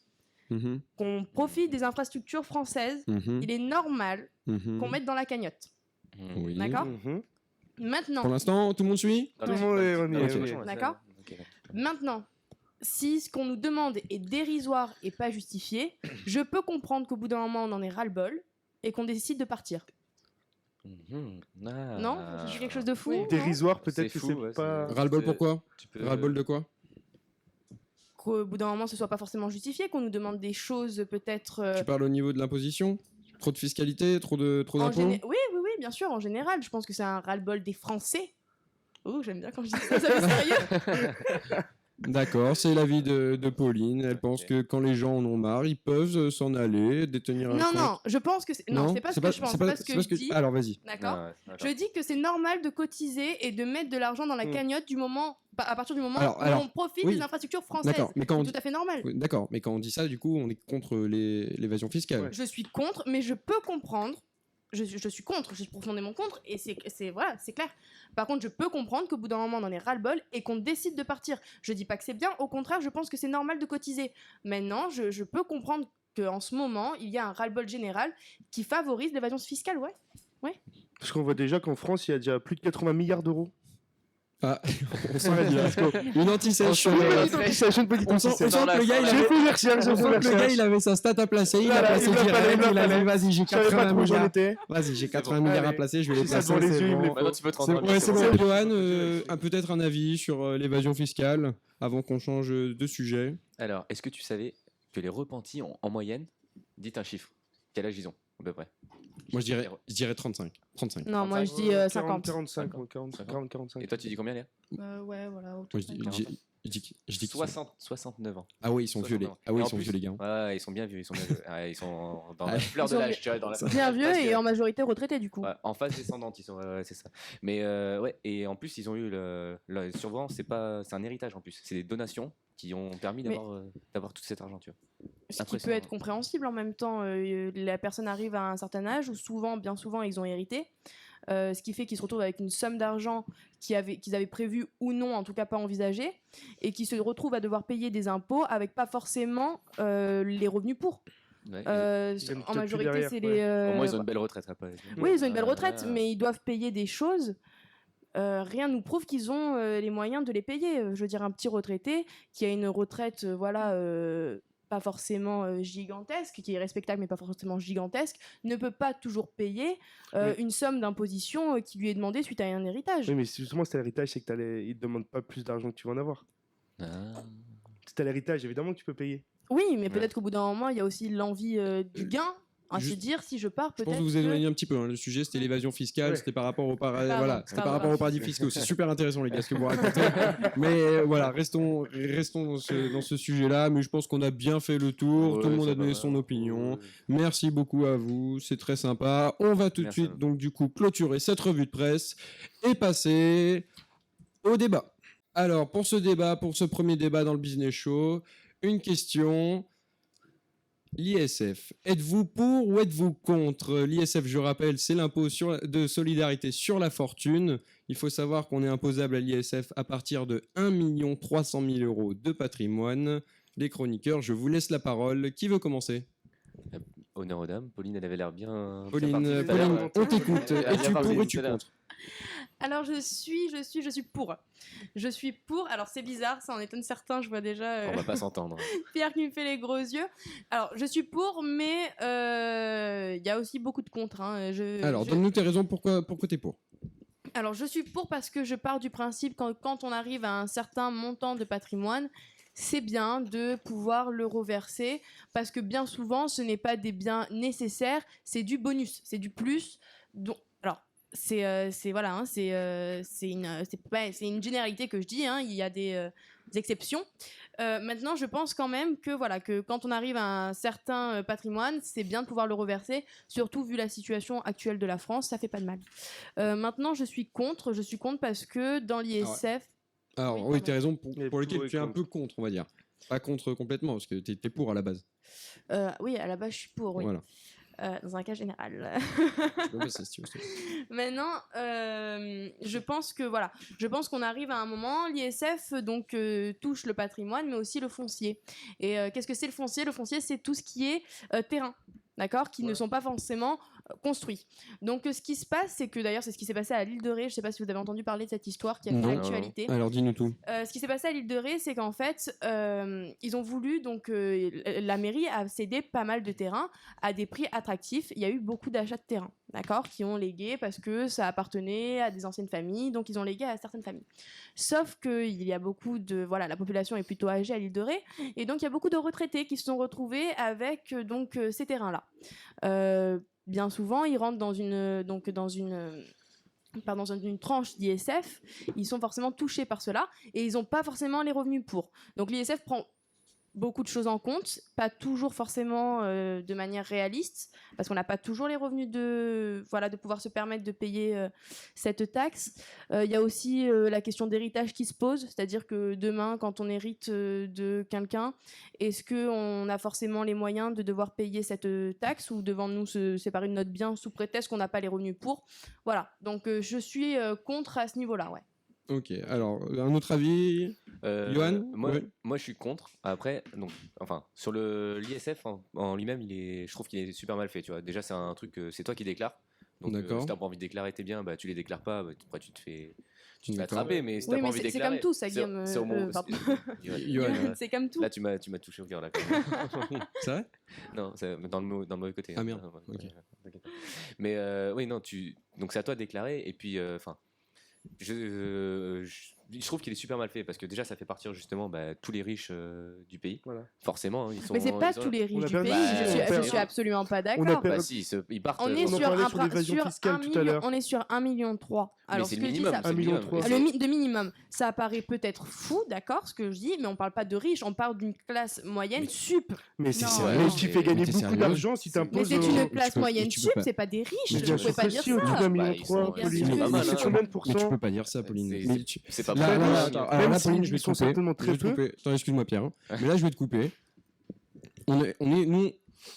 Mhm, qu'on profite des infrastructures françaises, mhm, il est normal mhm. qu'on mette dans la cagnotte. partie. Oui. D'accord. Mhm. Maintenant, Pour l'instant, tout le monde suit? Dans Tout le le- monde est- dans on le- est- dans le- on est- dans le- D'accord. Ok, maintenant, si ce qu'on nous demande est dérisoire et pas justifié, je peux comprendre qu'au bout d'un moment on en ait ras-le-bol et qu'on décide de partir. Mhm. Ah. Non, c'est quelque chose de fou. non Dérisoire, peut-être C'est que fou, c'est ouais, pas. c'est- Ras-le-bol pourquoi? Tu peux- Ras-le-bol de quoi? Qu'au bout d'un moment ce soit pas forcément justifié, qu'on nous demande des choses peut-être. Tu parles au niveau de l'imposition? Trop de fiscalité? Trop d'impôts? Oui, bien sûr, en général. Je pense que c'est un ras-le-bol des Français. Oh, j'aime bien quand je dis ça, ça fait sérieux. D'accord, c'est l'avis de Pauline. Elle pense Ok. que quand les gens en ont marre, ils peuvent s'en aller, détenir un Non, compte. non, je pense que c'est. Non, c'est pas ce que je pense, c'est pas ce que je dis. Alors, vas-y. D'accord. Ah, ouais, d'accord. Je dis que c'est normal de cotiser et de mettre de l'argent dans la cagnotte du moment, à partir du moment Alors, où on profite oui. des infrastructures françaises. D'accord, mais quand on C'est tout à fait normal. Oui, d'accord, mais quand on dit ça, du coup, on est contre l'évasion fiscale. Ouais. Je suis contre, mais je peux comprendre. Je suis contre, je suis profondément contre, et voilà, c'est clair. Par contre, je peux comprendre qu'au bout d'un moment, on en est ras-le-bol et qu'on décide de partir. Je dis pas que c'est bien, au contraire, je pense que c'est normal de cotiser. Maintenant, je peux comprendre qu'en ce moment, il y a un ras-le-bol général qui favorise l'évasion fiscale, ouais. Parce qu'on voit déjà qu'en France, il y a déjà plus de 80 milliards d'euros. Ah, on sent la fiasco. Une anti-sèche sur Une le- petite anti-sèche, une petite On sent anti-sèche. que le gars, il J'ai avait- fait mes recherches, j'ai on fait sent mes que le gars, recherches. il avait sa stat à placer, il a Voilà, placé il me l'a direct, fallait, il me il l'a a dit, fallait. vas-y, j'ai Je savais pas 80 trop où j'en milliards. étais. Vas-y, j'ai C'est 80 bon. milliards à Allez. placer, je vais J'ai les ça placer. devant les c'est yeux, il me bon. les faut. Maintenant, tu peux te C'est rendre ouais, c'est bon, compte. Johan, peut-être un avis sur l'évasion fiscale avant qu'on change de sujet. Alors, est-ce que tu savais que les repentis ont, en moyenne, dites un chiffre, quel âge ils ont, à peu près? Moi, je dirais 35. 35. Non, moi je dis 50. 45, 40, 45. Et toi, tu dis combien, Léa? Ouais, voilà. Moi, je dis qu'ils sont- 69 ans. Ah oui, ils sont vieux, les... 69 ans. Ah oui, Et ils en sont plus- vieux, les gars. Ouais, ils sont bien vieux, ils sont bien vieux. Ah, ils sont dans Ah, la fleur ils de sont l'âge, tu vois, dans la Bien vieux parce que- et en majorité retraités du coup. Ouais, en phase descendante, ils sont, ouais, c'est ça. Mais ouais, et en plus, ils ont eu souvent, c'est un héritage en plus. C'est des donations qui ont permis Mais- d'avoir tout cet argent, tu vois. Ce qui Impressionnant. peut être compréhensible en même temps. La personne arrive à un certain âge où bien souvent, ils ont hérité. Ce qui fait qu'ils se retrouvent avec une somme d'argent qu'ils avaient prévu ou non, en tout cas pas envisagé, et qui se retrouvent à devoir payer des impôts avec pas forcément les revenus pour. Ouais, gagnent peut-être En plus majorité, derrière, c'est ouais. les. Au moins, ils ont une belle retraite après. Oui, ils ont une belle retraite, Ouais. mais ils doivent payer des choses. Rien nous prouve qu'ils ont les moyens de les payer. Je veux dire, un petit retraité qui a une retraite, pas forcément gigantesque, qui est respectable mais pas forcément gigantesque, ne peut pas toujours payer une somme d'imposition qui lui est demandée suite à un héritage. Oui, mais justement, c'est l'héritage, c'est que ils te demandent pas plus d'argent que tu vas en avoir. Ah. Si t'as l'héritage, évidemment que tu peux payer. Oui, mais peut-être qu'au bout d'un moment, il y a aussi l'envie du gain. Ainsi Juste- dire, si je pars, Je peut-être. pense que vous éloignez un petit peu. Hein. Le sujet, c'était l'évasion fiscale, Ouais. c'était par rapport au paradis, Pardon, voilà, c'était par pardon. rapport aux paradis fiscaux. C'est super intéressant, les gars, ce que vous racontez. Mais voilà, restons dans ce sujet-là. Mais je pense qu'on a bien fait le tour. Tout le monde a donné son opinion. Merci beaucoup à vous, c'est très sympa. On va tout de Merci à suite vous. donc du coup clôturer cette revue de presse et passer au débat. Alors pour ce premier débat dans le Business Show, une question. l'ISF, êtes-vous pour ou êtes-vous contre? L'ISF, je rappelle, c'est l'impôt de solidarité sur la fortune. Il faut savoir qu'on est imposable à l'ISF à partir de 1 300 000 € de patrimoine. Les chroniqueurs, je vous laisse la parole. Qui veut commencer? Honneur aux dames. Pauline, elle avait l'air bien. Pauline, bien partie tout à l'heure. on t'écoute. Elle a bien Es-tu parlé pour ou tout es-tu à l'heure. contre? Alors je suis pour. Je suis pour. Alors c'est bizarre, ça en étonne certains, je vois déjà On va pas s'entendre. Pierre qui me fait les gros yeux. Alors je suis pour, mais il y a aussi beaucoup de contre. Hein. Alors, donne-nous tes raisons pourquoi t'es pour. Alors je suis pour parce que je pars du principe quand on arrive à un certain montant de patrimoine, c'est bien de pouvoir le reverser parce que bien souvent ce n'est pas des biens nécessaires, c'est du bonus, c'est du plus. Donc, alors c'est voilà, hein, c'est une généralité que je dis, hein, il y a des exceptions. Maintenant, je pense quand même que voilà que quand on arrive à un certain patrimoine, c'est bien de pouvoir le reverser, surtout vu la situation actuelle de la France, ça fait pas de mal. Maintenant, je suis contre parce que dans l'ISF, Alors, Oui, oui, pardon. tes raisons Et pour lesquelles pour et tu es un contre. peu contre, on va dire. Pas contre complètement, parce que t'es pour à la base. oui, à la base, je suis pour, oui. Voilà. Dans un cas général. Tu peux passer, si tu veux. Maintenant, je pense que voilà, je pense qu'on arrive à un moment. L'ISF donc touche le patrimoine, mais aussi le foncier. Et qu'est-ce que c'est le foncier? Le foncier, c'est tout ce qui est terrain, d'accord, qui ne sont pas forcément construits. Donc ce qui se passe, c'est que d'ailleurs c'est ce qui s'est passé à l'île de Ré. Je sais pas si vous avez entendu parler de cette histoire qui a fait Non. l'actualité. Alors, dis-nous tout. Ce qui s'est passé à l'île de Ré, c'est qu'en fait, ils ont voulu, donc la mairie a cédé pas mal de terrains à des prix attractifs. Il y a eu beaucoup d'achats de terrains, d'accord, qui ont légué parce que ça appartenait à des anciennes familles, donc ils ont légué à certaines familles. Sauf qu'il y a beaucoup de, voilà, la population est plutôt âgée à l'île de Ré, et donc il y a beaucoup de retraités qui se sont retrouvés avec donc ces terrains-là. Bien souvent, ils rentrent dans une tranche d'ISF, ils sont forcément touchés par cela et ils n'ont pas forcément les revenus pour. Donc l'ISF prend beaucoup de choses en compte, pas toujours forcément de manière réaliste, parce qu'on n'a pas toujours les revenus de pouvoir se permettre de payer cette taxe. Il y a aussi la question d'héritage qui se pose, c'est-à-dire que demain, quand on hérite de quelqu'un, est-ce qu'on a forcément les moyens de devoir payer cette taxe ou devons-nous se séparer de notre bien sous prétexte qu'on n'a pas les revenus pour? Voilà, donc je suis contre à ce niveau-là, ouais. Ok, alors, un autre avis? Johan? moi, Ouais. moi, je suis contre. Après, donc, enfin, sur l'ISF en lui-même, je trouve qu'il est super mal fait. Tu vois, déjà, c'est un truc, c'est toi qui déclares. Donc, D'accord. si t'as pas envie de déclarer tes biens, bah, tu les déclares pas. Bah, après, tu te fais D'accord. attraper. Mais si t'as Oui, pas mais envie de c'est déclarer, comme tout, ça, Guillaume. c'est au moment- pardon. Johan, C'est comme tout. Là, tu m'as touché au cœur là. quand même. c'est vrai? Non, c'est dans le mauvais côté. Ah, hein. merde. Ouais, Ok. t'inquiète pas. Mais oui, non, donc c'est à toi de déclarer. Et puis, enfin, je trouve qu'il est super mal fait parce que déjà, ça fait partir justement tous les riches du pays. Voilà. Forcément, hein, ils sont. Mais c'est pas ils sont- tous les On riches a du perdu- pays, Bah, je on suis perd- absolument pas On a d'accord. perdu- Bah si, ils partent. On est On en sur parlait un, sur l'évasion sur fiscale un tout à million, l'heure. on est sur 1,3 million. Alors c'est ce le que je dis, minimum. ça, c'est le 1,3 minimum. million. Et de minimum, ça apparaît peut-être fou, d'accord, ce que je dis, mais on parle pas de riches, on parle d'une classe moyenne Mais- sup. Mais c'est Non, sérieux, non. tu fais gagner Mais t'es beaucoup sérieux? d'argent si Mais t'imposes. c'est une classe peux- moyenne tu peux sup, pas- c'est pas des riches, Mais vous bien pouvez sûr pas que dire si, au-dessus ça. d'un million Bah, ils sont- trois, bien Pauline. sûr que si. C'est combien de pourcents? Mais tu peux pas dire ça, Pauline. C'est- Mais tu- C'est pas Là, mal. là, attends, alors Même là, si Pauline, je vais ils te sont couper. certainement Je très vais te peu. couper. Attends, excuse-moi, Pierre. hein. Mais là, je vais te couper. Nous,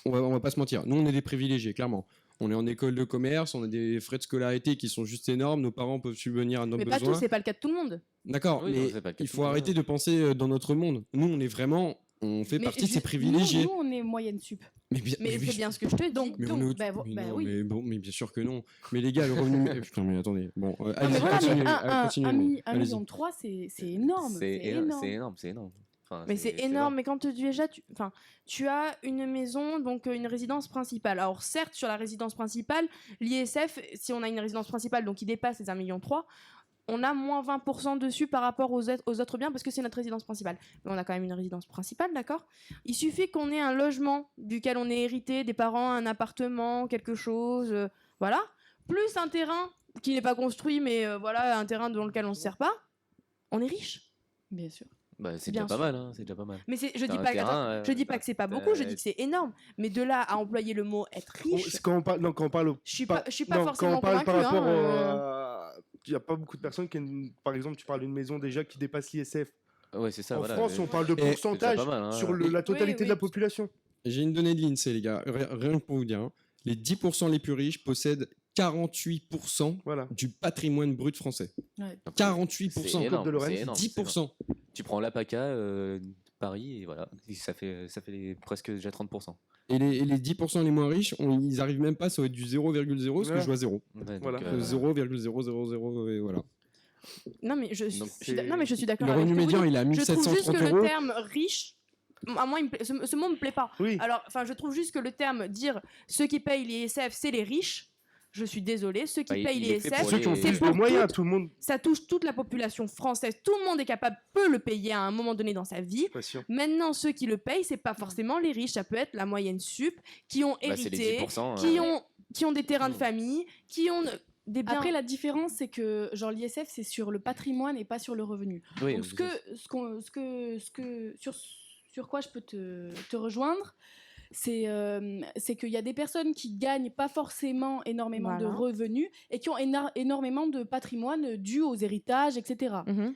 on va pas se mentir. Nous, on est des privilégiés, clairement. On est en école de commerce, on a des frais de scolarité qui sont juste énormes. Nos parents peuvent subvenir à nos Mais pas besoins. tous, c'est pas le cas de tout le monde. D'accord, Oui, non, mais c'est pas le cas il de tout faut le monde. arrêter de penser dans notre monde. Nous, on est vraiment, on fait Mais partie de ces nous, privilégiés. on est moyenne sup. Mais bien, Mais c'est bien ce que je te dis. Donc, Mais on est au- bah, mais bah non, oui. mais bon, mais bien sûr que non. Mais les gars, le revenu. Putain, mais attendez. Bon, Non, mais allez-y, voilà, continuez, mais continuez, un allez-y. million de 3, c'est énorme. C'est énorme, c'est énorme. Enfin, Mais c'est énorme, mais quand déjà tu as une maison, donc une résidence principale. Alors certes, sur la résidence principale, l'ISF, si on a une résidence principale donc qui dépasse les 1,3 million, on a moins 20% dessus par rapport aux autres biens parce que c'est notre résidence principale. Mais on a quand même une résidence principale, d'accord? Il suffit qu'on ait un logement duquel on est hérité, des parents, un appartement, quelque chose, voilà, plus un terrain qui n'est pas construit, mais voilà, un terrain dans lequel on ne se sert pas, on est riche. Bien sûr. Bah, c'est Bien déjà pas sûr. mal, hein, c'est déjà pas mal. Mais je T'as dis un pas, terrain, attends, je dis pas que c'est pas beaucoup, je dis que c'est énorme. Mais de là à employer le mot être riche, Quand on parle, non, quand on parle, je suis pas non, forcément quand on parle convaincue. par rapport hein, il n'y a pas beaucoup de personnes qui, par exemple, tu parles d'une maison déjà qui dépasse l'ISF. Ouais, c'est ça. En voilà. France, on parle de Et- pourcentage c'est déjà pas mal, hein. sur la totalité Oui, de la oui. population. J'ai une donnée de l'INSEE, les gars, rien que pour vous dire. Hein. Les 10% les plus riches possèdent 48% Voilà. du patrimoine brut français. Ouais. 48%. C'est énorme, de Lorraine, c'est énorme, 10%. Tu prends l'APACA, Paris, et voilà, ça fait presque déjà 30%. Et les 10% les moins riches, ils arrivent même pas, ça va être du 0,0 parce que Ouais. je vois 0. Ouais, Voilà. donc, 0,000 et voilà. Non, mais je Donc, suis, non, mais je suis d'accord Le avec revenu ce que vous médian, dites. il est à Je trouve juste 1730 que le euros. terme riche, à moi, ce mot me plaît pas. Oui. Alors, enfin, je trouve juste que le terme dire ceux qui payent l'ISF, c'est les riches. Je suis désolée, ceux qui Bah, il- payent il est fait l'ISF, pour Ceux qui ont les- c'est plus de pour moyens, toutes- tout le monde. ça touche toute la population française. Tout le monde est capable, peut le payer à un moment donné dans sa vie. Pas sûr. Maintenant, ceux qui le payent, c'est pas forcément les riches. Ça peut être la moyenne sup, qui ont bah, c'est les hérité, 10%. qui ont des terrains de famille, qui ont des biens. Après, la différence, c'est que genre l'ISF, c'est sur le patrimoine et pas sur le revenu. Oui, Donc, sur quoi je peux te rejoindre, c'est qu'il y a des personnes qui gagnent pas forcément énormément de Voilà. revenus et qui ont énormément de patrimoine dû aux héritages, etc. Mhm.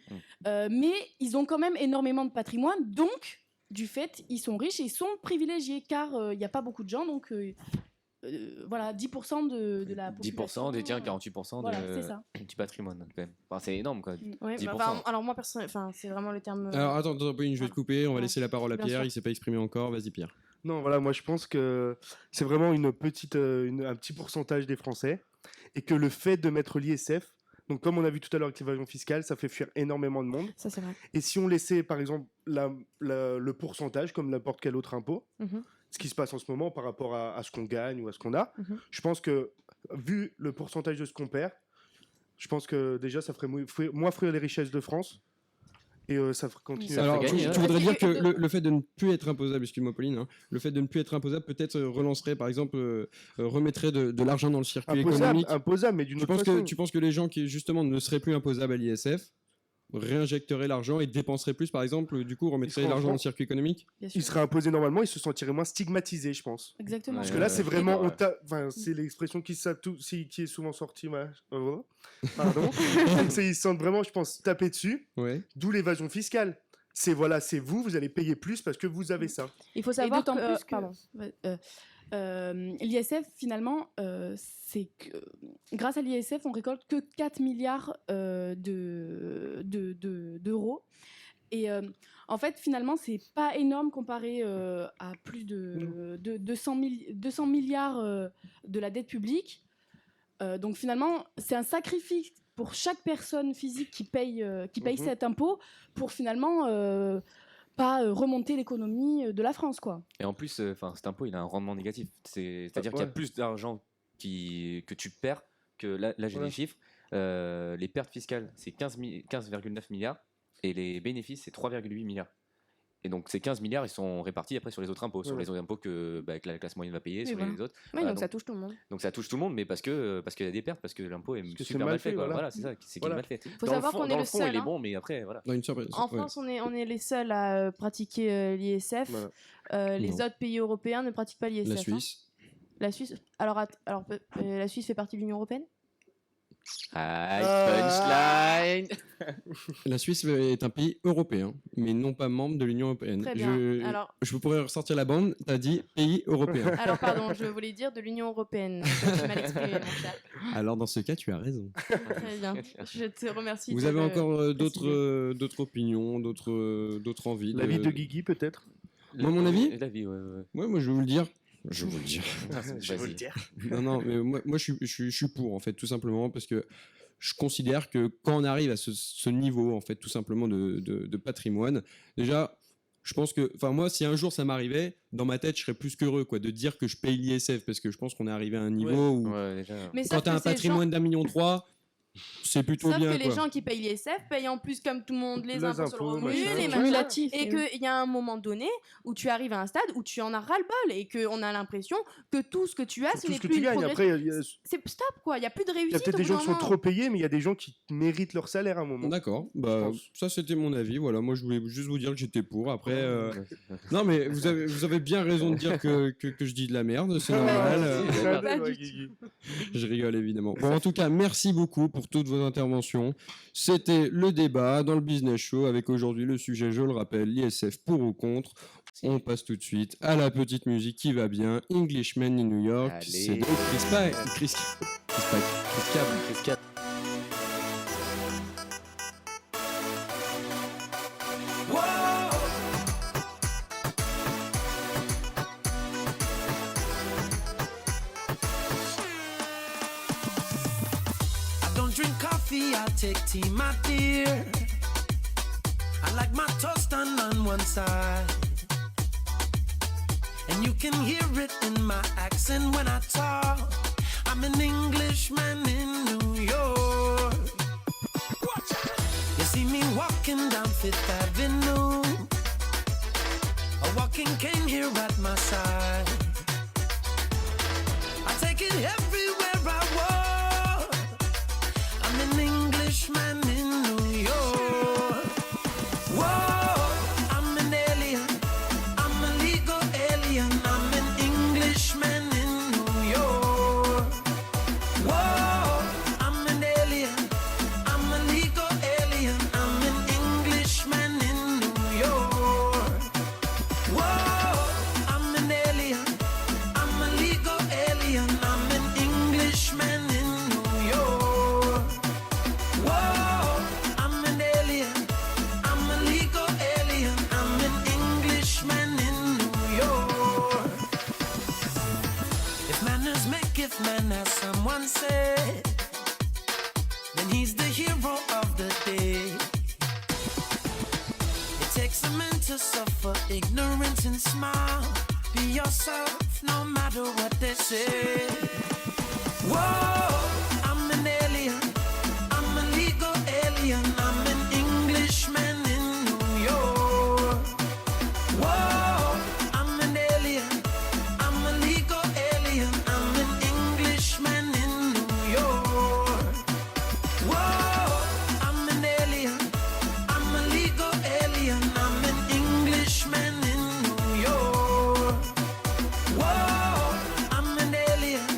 Mais ils ont quand même énormément de patrimoine, donc du fait, ils sont riches et ils sont privilégiés, car il n'y a pas beaucoup de gens, donc voilà, 10% de la population. 10% détient 48% Voilà, c'est ça. du patrimoine, quand même. Enfin, c'est énorme, quoi. Ouais, 10%. alors moi, enfin, c'est vraiment le terme. Alors attends, Pauline, je vais te couper, on va Ouais. laisser la parole à Bien Pierre, sûr. il s'est pas exprimé encore, vas-y Pierre. Non, voilà, moi je pense que c'est vraiment un petit pourcentage des Français et que le fait de mettre l'ISF, donc comme on a vu tout à l'heure avec l'évasion fiscale, ça fait fuir énormément de monde. Ça, c'est vrai. Et si on laissait par exemple le pourcentage comme n'importe quel autre impôt, Mhm. ce qui se passe en ce moment par rapport à ce qu'on gagne ou à ce qu'on a, Mhm. je pense que vu le pourcentage de ce qu'on perd, je pense que déjà ça ferait moins fruire les richesses de France. Et ça ferait continuer Ça à Alors, fait tu, gagner, tu hein. voudrais dire que Parce que- le fait de ne plus être imposable, excuse-moi Pauline, hein, le fait de ne plus être imposable peut-être relancerait, par exemple, remettrait de l'argent dans le circuit économique. imposable, mais d'une Tu autre penses, façon. tu penses que les gens qui justement ne seraient plus imposables à l'ISF réinjecteraient l'argent et dépenseraient plus, par exemple, du coup remettraient Ils seront l'argent dans le francs. circuit économique? Bien sûr. Ils seraient imposés normalement, ils se sentiraient moins stigmatisés, je pense. Exactement. Ouais, Parce que là, c'est vraiment, ouais. c'est l'expression qui est souvent sortie, pardon. Ils se sentent vraiment, je pense, tapés dessus. Ouais. D'où l'évasion fiscale. C'est vous allez payer plus parce que vous avez ça. Il faut Et savoir d'autant plus que pardon. l'ISF, finalement, c'est que grâce à l'ISF, on récolte que 4 milliards d'euros. Et en fait, finalement, c'est pas énorme comparé à plus de 200 milliards de la dette publique. Donc finalement, c'est un sacrifice pour chaque personne physique qui paye Mhm. cet impôt pour finalement pas remonter l'économie de la France, quoi. Et en plus, cet impôt, il a un rendement négatif. C'est-à-dire qu'il y a Ouais. plus d'argent que tu perds que là j'ai Ouais. des chiffres. Les pertes fiscales, c'est 15,9 milliards et les bénéfices, c'est 3,8 milliards. Et donc ces 15 milliards, ils sont répartis après sur les autres impôts, sur Ouais. les autres impôts que la classe moyenne va payer, Oui, sur voilà. les autres. Oui, Voilà, donc ça touche tout le monde. Donc ça touche tout le monde, mais parce qu'il y a des pertes, parce que l'impôt est que c'est super mal mal fait. fait, Quoi. voilà. Voilà, c'est ça, c'est qu'il Voilà. est mal fait. Faut Dans savoir le fond, qu'on est dans le le fond, seul. il est hein. bon, mais après, voilà. Dans une surprise. En ouais. France, on est les seuls à pratiquer l'ISF. Voilà. Les Non. autres pays européens ne pratiquent pas l'ISF. La hein. Suisse. La Suisse. Alors, la Suisse fait partie de l'Union européenne. Punchline. La Suisse est un pays européen, mais non pas membre de l'Union européenne. Très bien. Je, Alors- je pourrais ressortir la bande, t'as dit pays européen. Alors, pardon, je voulais dire de l'Union européenne. Je mal exprimé, mon cher. Alors dans ce cas, tu as raison. Très bien. Je te remercie. Vous de avez le encore préciser. d'autres opinions, d'autres envies La vie de Guigui, peut-être. Moi, mon avis L'avis, ouais. Ouais, moi je vais vous le dire. Je vais vous le dire. Vas-y. dire. Non, mais moi je suis pour, en fait, tout simplement, parce que je considère que quand on arrive à ce niveau, en fait, tout simplement de patrimoine, déjà, je pense que, enfin, moi, si un jour ça m'arrivait, dans ma tête, je serais plus qu'heureux, quoi, de dire que je paye l'ISF, parce que je pense qu'on est arrivé à un niveau où, Ouais, déjà. Mais quand sauf t'as que un ces gens- patrimoine d'1,3 million, c'est plutôt Sauf bien, que les quoi. gens qui payent l'ISF payent en plus, comme tout le monde, les Les impôts sur le impôts, revenu, machin. les C'est machins. cumulatif, Et et qu'il y a un moment donné où tu arrives à un stade où tu en as ras-le-bol et qu'on a l'impression que tout ce que tu as, ce Tout n'est ce que plus tu une gagnes. progression. Après, il y a C'est stop, quoi. Il n'y a plus de réussite. peut-être au des bout gens d'un qui sont moment. trop payés, mais il y a des gens qui méritent leur salaire à un moment. D'accord, Je bah, pense. ça c'était mon avis, voilà, moi je voulais juste vous dire que j'étais pour, après... Non mais vous avez bien raison de dire que je dis de la merde, c'est normal, Pas Ouais, du Guigui. je rigole évidemment. Bon, en tout cas, merci beaucoup pour toutes vos interventions. C'était le débat dans le Business Show avec aujourd'hui le sujet, je le rappelle, l'ISF pour ou contre. On passe tout de suite à la petite musique qui va bien. Englishman in New York. Allez. C'est de Chris Cab. I don't drink coffee, I take tea, my dear. I like my toast done on one side. And you can hear it in my accent when I talk. I'm an Englishman in New York. You see me walking down Fifth Avenue. A walking cane here at my side. I take it everywhere I walk. I'm an Englishman in New York. Whoa, I'm an alien. I'm a legal alien. I'm an Englishman in New York. Whoa, I'm an alien. I'm a legal alien. I'm an Englishman in New York. Whoa, I'm an alien. I'm a legal alien. I'm an Englishman in New York. Whoa, I'm an alien. I'm a legal alien. I'm an Englishman in New York. If manners make if man, as someone said, then he's the hero of the day. It takes a man to suffer ignorance and smile. Be yourself, no matter what they say. Whoa, I'm an alien. I'm a legal alien. I'm an Englishman in New York. Whoa, I'm an alien. I'm a legal alien. I'm an Englishman in New York. Whoa, I'm an alien. I'm a legal alien. I'm an Englishman in New York. Whoa, I'm an alien.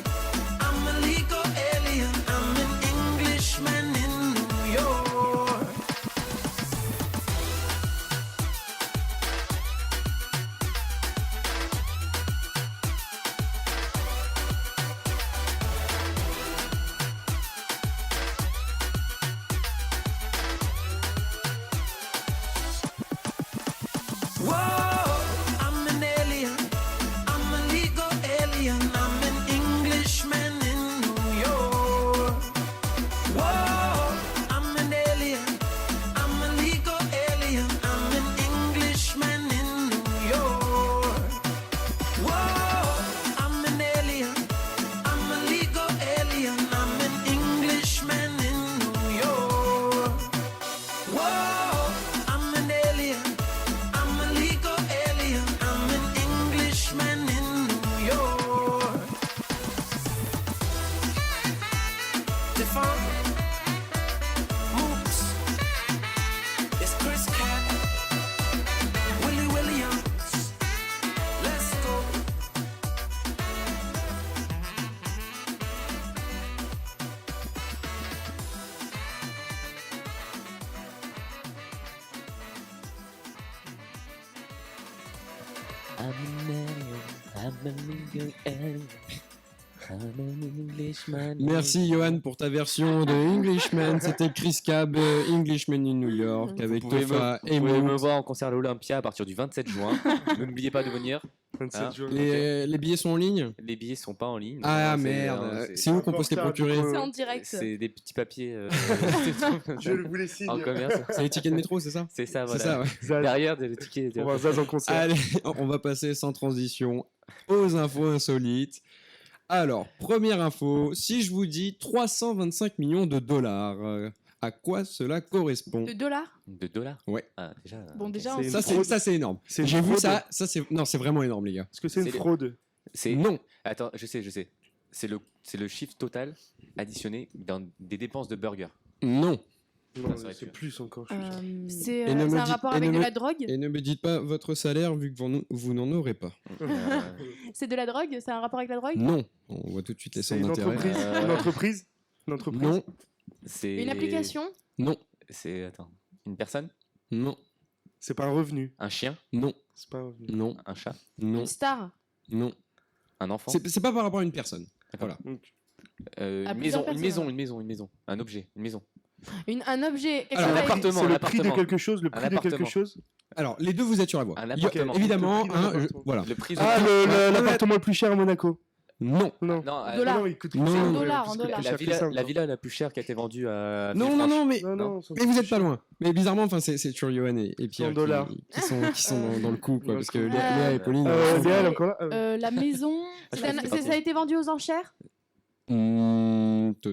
I'm a legal alien. I'm an Englishman in New York. Whoa, I'm an alien. I'm a legal alien. I'm an Englishman in New York. Whoa, I'm an alien. I'm a legal alien. I'm an Englishman in New York. Whoa, I'm an alien. I'm a legal alien. I'm an Englishman in New York. Whoa, I'm an alien. I'm a legal alien. I'm an Englishman in New York. Devon, Mooks, it's Chris Cat, Willie Williams. Let's go. I'm an alien, I'm a legal alien, I'm an Englishman. Merci Johan pour ta version de Englishman. C'était Chris Cab, Englishman in New York, avec Vous pouvez Tofa et me Moon. voir en concert à l'Olympia à partir du 27 juin. N'oubliez pas de venir. 27 Ah. juin. Les billets sont en ligne? Les billets sont pas en ligne. Ah Non, merde, c'est- c'est où qu'on peut se les procurer? C'est en direct. C'est des petits papiers Je vous les signe. en commerce. C'est les tickets de métro, c'est ça? C'est ça, C'est voilà. ça, ouais. Zaz. Derrière, des tickets. On va Zaz en concert. Allez, on va passer sans transition aux infos insolites. Alors, première info, si je vous dis 325 millions de dollars, à quoi cela correspond? De dollars. De dollars. Ouais. Ah, déjà. Bon, déjà, C'est on- une fraude. Ça, c'est énorme. C'est une J'ai vu fraude. ça, non, c'est vraiment énorme, les gars. Est-ce que c'est une C'est les- fraude? C'est. Non, Attends, je sais. C'est le chiffre total additionné dans des dépenses de burger. non. Non, ça aurait c'est pu. plus encore. je suis sûr. C'est Et ne me un dis- rapport et avec ne de me- la drogue Et ne me dites pas votre salaire vu que vous n'en aurez pas. C'est de la drogue C'est un rapport avec la drogue Non, on voit tout de suite les C'est centres une d'intérêt. entreprise. Une entreprise. Une entreprise. Non, C'est Une application non, C'est attends, une personne. non. C'est pas un revenu. Un chien, Non, C'est pas un revenu. non, un chat, non, Une star. non. un enfant, C'est pas par rapport à une personne. Voilà. Donc, une À maison, plusieurs une maison, un objet, une maison. Un objet. quelque Alors, chose un avec- appartement, c'est un le prix de appartement. quelque chose, le Un prix de quelque appartement. chose. Alors, les deux, vous êtes sur la voie. Un Il y a- appartement. évidemment, Le prix d'un un, appartement. voilà. Le prix de Ah, Ouais. l'appartement le plus cher à Monaco. Non. Non. Non, Dollar. Non, il coûte Non, plus cher, en dollars, parce en que dollars. plus la cher que villa, ça, la encore. villa la plus chère qui a été vendue à Non, non, non, mais, Non, non, mais vous êtes pas loin. Mais bizarrement, enfin, c'est toujours Johan et Pierre $100. qui sont dans le coup, quoi, Dans le parce que coup. Léa et Pauline. Léa, elle est encore là. La maison. Ça a été vendu aux enchères.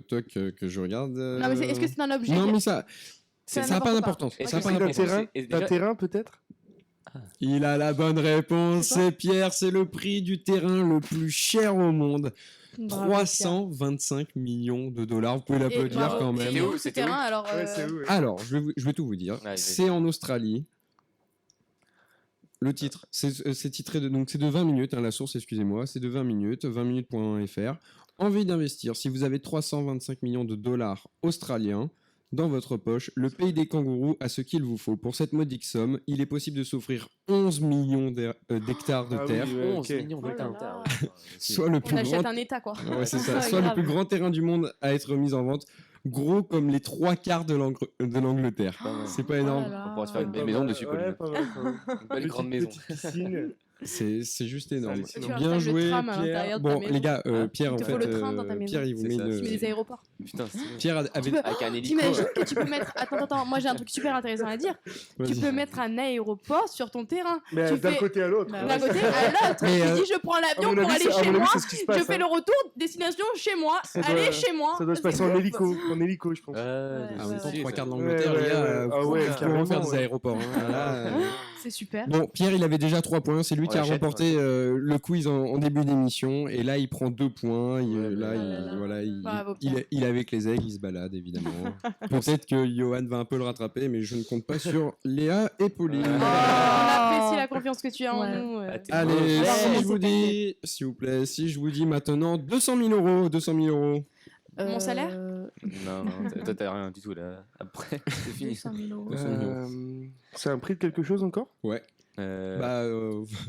Toc, que je regarde. Non, mais est-ce que c'est un objet Non, qui- mais ça Ça n'a pas n'importe d'importance. Est-ce Ça n'a que pas C'est d'un d'importance. terrain, Et déjà- d'un terrain peut-être. Il a la bonne réponse, c'est Pierre. C'est le prix du terrain le plus cher au monde. Bravo, 325 millions de dollars. Vous pouvez Et l'applaudir bravo. quand Et même. C'était où ce C'était terrain, alors. Ouais, c'est où ouais. Alors, je vais tout vous dire. Ouais, vas-y. C'est en Australie. Le titre, c'est titré de, donc c'est de 20 minutes, hein, la source, excusez-moi, c'est de 20 minutes, 20minutes.fr. Envie d'investir, si vous avez 325 millions de dollars australiens dans votre poche, le pays des kangourous a ce qu'il vous faut. Pour cette modique somme, il est possible de s'offrir 11 millions d'hectares de Ah oui, terre, ouais, 11 ok. millions Oh là d'hectares. là. soit le On plus achète grand un état, quoi. Ouais, c'est ça. Ouais, Soit le grave. plus grand terrain du monde à être mis en vente, gros comme les 3/4 de l'Angleterre. C'est pas énorme. Oh là là. On pourra se faire une Pas belle maison mal, dessus, ouais, Pauline. pas mal, pas mal. Une belle grande maison. Petite piscine. C'est juste énorme. hallucinant. Tu Bien installes le joué, tram à Pierre. l'intérieur de ta Bon, maison. les gars, Hein Pierre, Il en te fait, faut le train dans ta maison. Pierre, il vous C'est met ça. une. Tu mets des aéroports. Putain, c'est Pierre avait. avec un hélico. T'imagines que tu peux mettre. Attends, moi j'ai un truc super intéressant à dire. Tu Vas-y. peux mettre un aéroport sur ton terrain. Mais Tu d'un fais- côté à l'autre. Bah D'un côté à l'autre. Mais, Tu dis je prends À l'avion mon pour avis, aller à chez mon avis, moi. c'est ce qui se passe. Je fais hein. le retour, destination chez moi. Ça Allez doit- chez moi. Ça doit se passer en hélico. En hélico, je pense. Ah oui, ouais, pour ouais. 3/4 de Ouais, l'Angleterre, ouais, les gars, ouais. Ah vous ouais, pouvez carrément, faire des ouais. aéroports. hein. Là, C'est super. Bon, Pierre, il avait déjà 3 points. C'est lui On qui a l'achète, remporté le quiz en début d'émission. Et là, il prend 2 points. Ouais, Là, bah, voilà, Bravo, il Pierre. est avec les aigles, il se balade, évidemment. Peut-être que Johan va un peu le rattraper, mais je ne compte pas sur Léa et Pauline. On apprécie la confiance que tu as en Ouais. nous. Ah, t'es Allez, beau. si Ouais, je vous c'est dis, s'il vous plaît, si je vous dis maintenant 200 000 euros, 200 000 euros. Mon salaire Non, toi t'as rien du tout là. Après, c'est fini. 200 000 euros. 200 000 euros. C'est un prix de quelque chose encore? Ouais. Bah,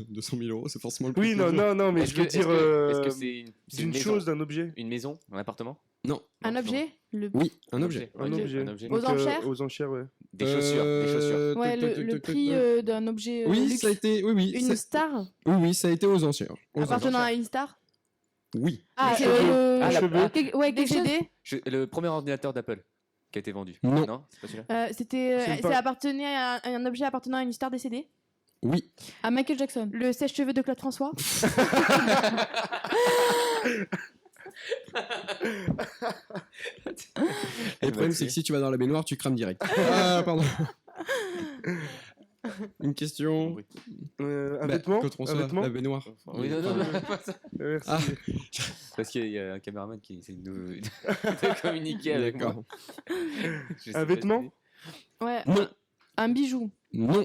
200 000 euros, c'est forcément le prix. Oui, du non, jeu. non, non, mais je veux dire est-ce que c'est une d'une maison chose, d'un objet. Une maison, un appartement, Non. Un objet Oui, un objet. Un Ok, objet. un objet. Aux Donc, enchères Aux enchères, ouais. Des chaussures, des chaussures. Ouais, toc, toc, le toc, toc, prix toc. d'un objet Oui, luxe. ça a été. Oui, oui. Une ça- star Oui, oui, ça a été aux enchères. Aux appartenant enchères. à une star Oui. Ah, cheveux. Ah, la- cheveux. ouais, Des quelque chose. Le premier ordinateur d'Apple qui a été vendu. Non. C'est pas celui-là. C'est Ça pas- appartenait à un objet appartenant à une star décédée. Oui. À Michael Jackson. Le sèche-cheveux de Claude François. Et le problème, c'est que si tu vas dans la baignoire, tu crames direct. Ah, pardon. Une question. Oui. Un Bah, vêtement? Claude François, Un vêtement? la baignoire. Oui, non, non, non, pas ça. Merci. Ah. Parce qu'il y a un caméraman qui essaie de nous de communiquer avec moi. D'accord. Je sais Un pas vêtement? si- Ouais. Non. Un bijou. Non.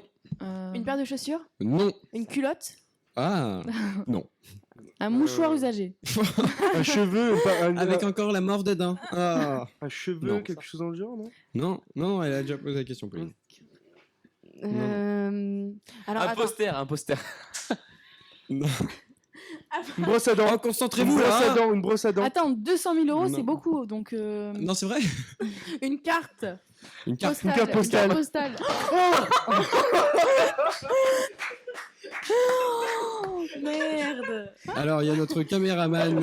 Une paire de chaussures. Non. Une culotte. Ah. Non. Un mouchoir usagé. Un cheveu, Avec encore la morve dedans. Ah. un cheveu, Non. quelque chose dans le genre, non? Non, non, elle a déjà posé la question, Pauline. Alors, Un attends. poster, un poster. Non. Une brosse à dents. Oh, Une concentrez-vous brosse à là. dents, une brosse à dents. Attends, 200 000 euros, Non. c'est beaucoup. Donc, Non, c'est vrai. Une carte. Une carte. Une carte postale. postale. Oh, merde. Alors, il y a notre caméraman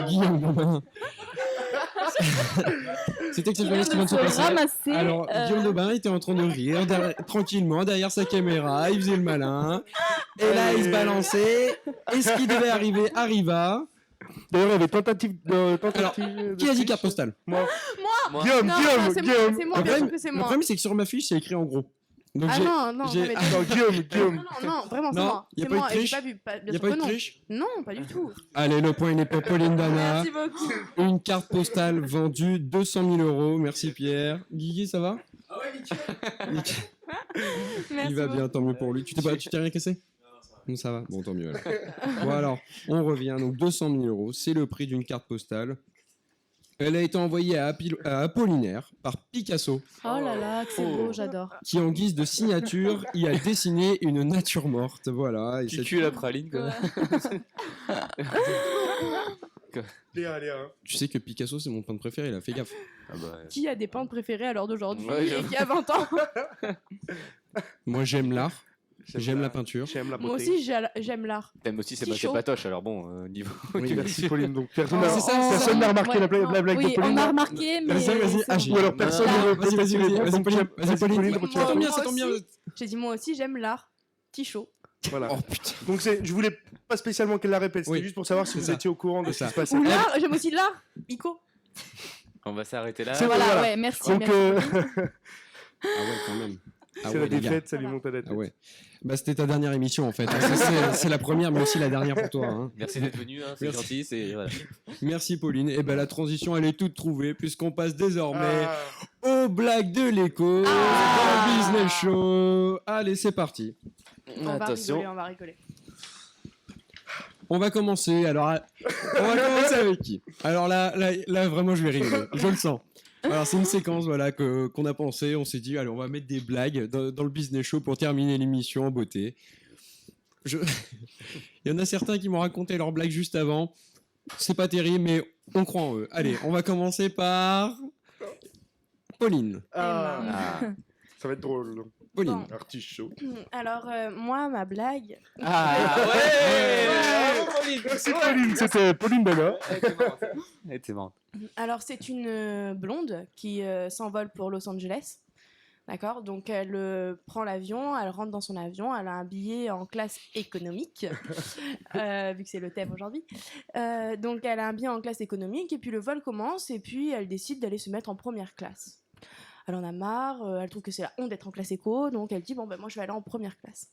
Guillaume Daubin. C'est exceptionnel ce qui vient de se passer. Ramasser. Alors, Guillaume Daubin était en train de rire tranquillement derrière sa caméra, il faisait le malin. Et là, il se balançait. Et ce qui devait arriver arriva. D'ailleurs, il y avait tentative de. Qui a dit carte postale? Moi. Moi. Guillaume, Non, Guillaume, non, c'est moi, Guillaume. c'est moi, Le bien sûr problème, que c'est le moi. problème, c'est que sur ma fiche, c'est écrit en gros. Donc, Ah non, non, j'ai- jamais. Non, Guillaume, Guillaume. Non, vraiment, c'est Non, moi. y a C'est pas eu de moi, et j'ai triche. pas vu. Bien Il n'y a sûr pas eu que de non. triche. Non, pas du tout. Allez, le point, il est pour Pauline Dana. Merci beaucoup. Une carte postale vendue 200 000 euros. Merci Pierre. Guigui, ça va? Nickel. Merci Il va beaucoup. bien, tant mieux pour lui. Tu t'es rien cassé? Non, ça va. Bon, tant mieux. Alors. Bon, alors, on revient. Donc, 200 000 euros, c'est le prix d'une carte postale. Elle a été envoyée à Apollinaire par Picasso, Oh là là, que c'est beau, j'adore. qui en guise de signature y a dessiné une nature morte. Voilà. Et Tu cette- cues la praline, quoi. Léa. Tu sais que Picasso, c'est mon peintre préféré, il a fait gaffe. Ah bah, Qui a des peintres préférés à l'heure d'aujourd'hui Ouais, et j'avoue. qui a 20 ans? Moi, j'aime l'art, j'aime la peinture. J'aime la beauté. Moi aussi, j'aime l'art. T'aimes aussi Petit Sébastien chaud. Patoche, alors bon, niveau. Oui, Merci Pauline. Donc personne Ah, n'a c'est ça, personne n'a remarqué Ouais, la blague oui, de Pauline. on a remarqué, mais... Vas-y, vas-y, c'est agis. bon. Ou alors personne Non, ne non, vas-y, vas-y, vas-y, Donc, Pauline, vas-y, Pauline, Moi Ça tombe bien, ça aussi. tombe bien. J'ai dit moi aussi, j'aime l'art. Petit chaud. Voilà. Oh putain. Donc je voulais pas spécialement qu'elle la répète, c'était Oui. juste pour savoir si C'est vous ça. étiez au courant de C'est ce qui ça. se passait. Ou l'art, j'aime aussi l'art. Ico. On va s'arrêter là. C'est Voilà, Voilà. ouais, merci. Donc merci. Ah ouais, quand même. Ah c'est ouais, la les gars. défaite, ça lui Voilà. monte à la tête. Ah ouais. Bah, c'était ta dernière émission en fait. C'est la première, mais aussi la dernière pour toi. Hein. Merci d'être venu, hein, c'est Merci. gentil. C'est voilà. Merci Pauline. Et ben la transition, elle est toute trouvée puisqu'on passe désormais Ah. aux blagues de l'écho dans le Business Show. Allez, c'est parti. On va rigoler, on va rigoler. On va commencer. Alors, on va commencer avec qui? Alors là, vraiment, je vais rigoler. Je le sens. Alors, c'est une séquence voilà, qu'on a pensé. On s'est dit, allez, on va mettre des blagues dans le Business Show pour terminer l'émission en beauté. Il y en a certains qui m'ont raconté leurs blagues juste avant. C'est pas terrible, mais on croit en eux. Allez, on va commencer par Pauline. Ah. Ça va être drôle. Pauline. Bon. Artichaut. Alors, moi, ma blague. Ah ouais. Merci Pauline, c'était Pauline Bella. Elle était marrante. Alors, c'est une blonde qui s'envole pour Los Angeles. D'accord? Donc, elle prend l'avion, elle rentre dans son avion, elle a un billet en classe économique, vu que c'est le thème aujourd'hui. Donc, elle a un billet en classe économique, et puis le vol commence, et puis elle décide d'aller se mettre en première classe. Elle en a marre, elle trouve que c'est la honte d'être en classe éco, donc elle dit bon ben moi je vais aller en première classe.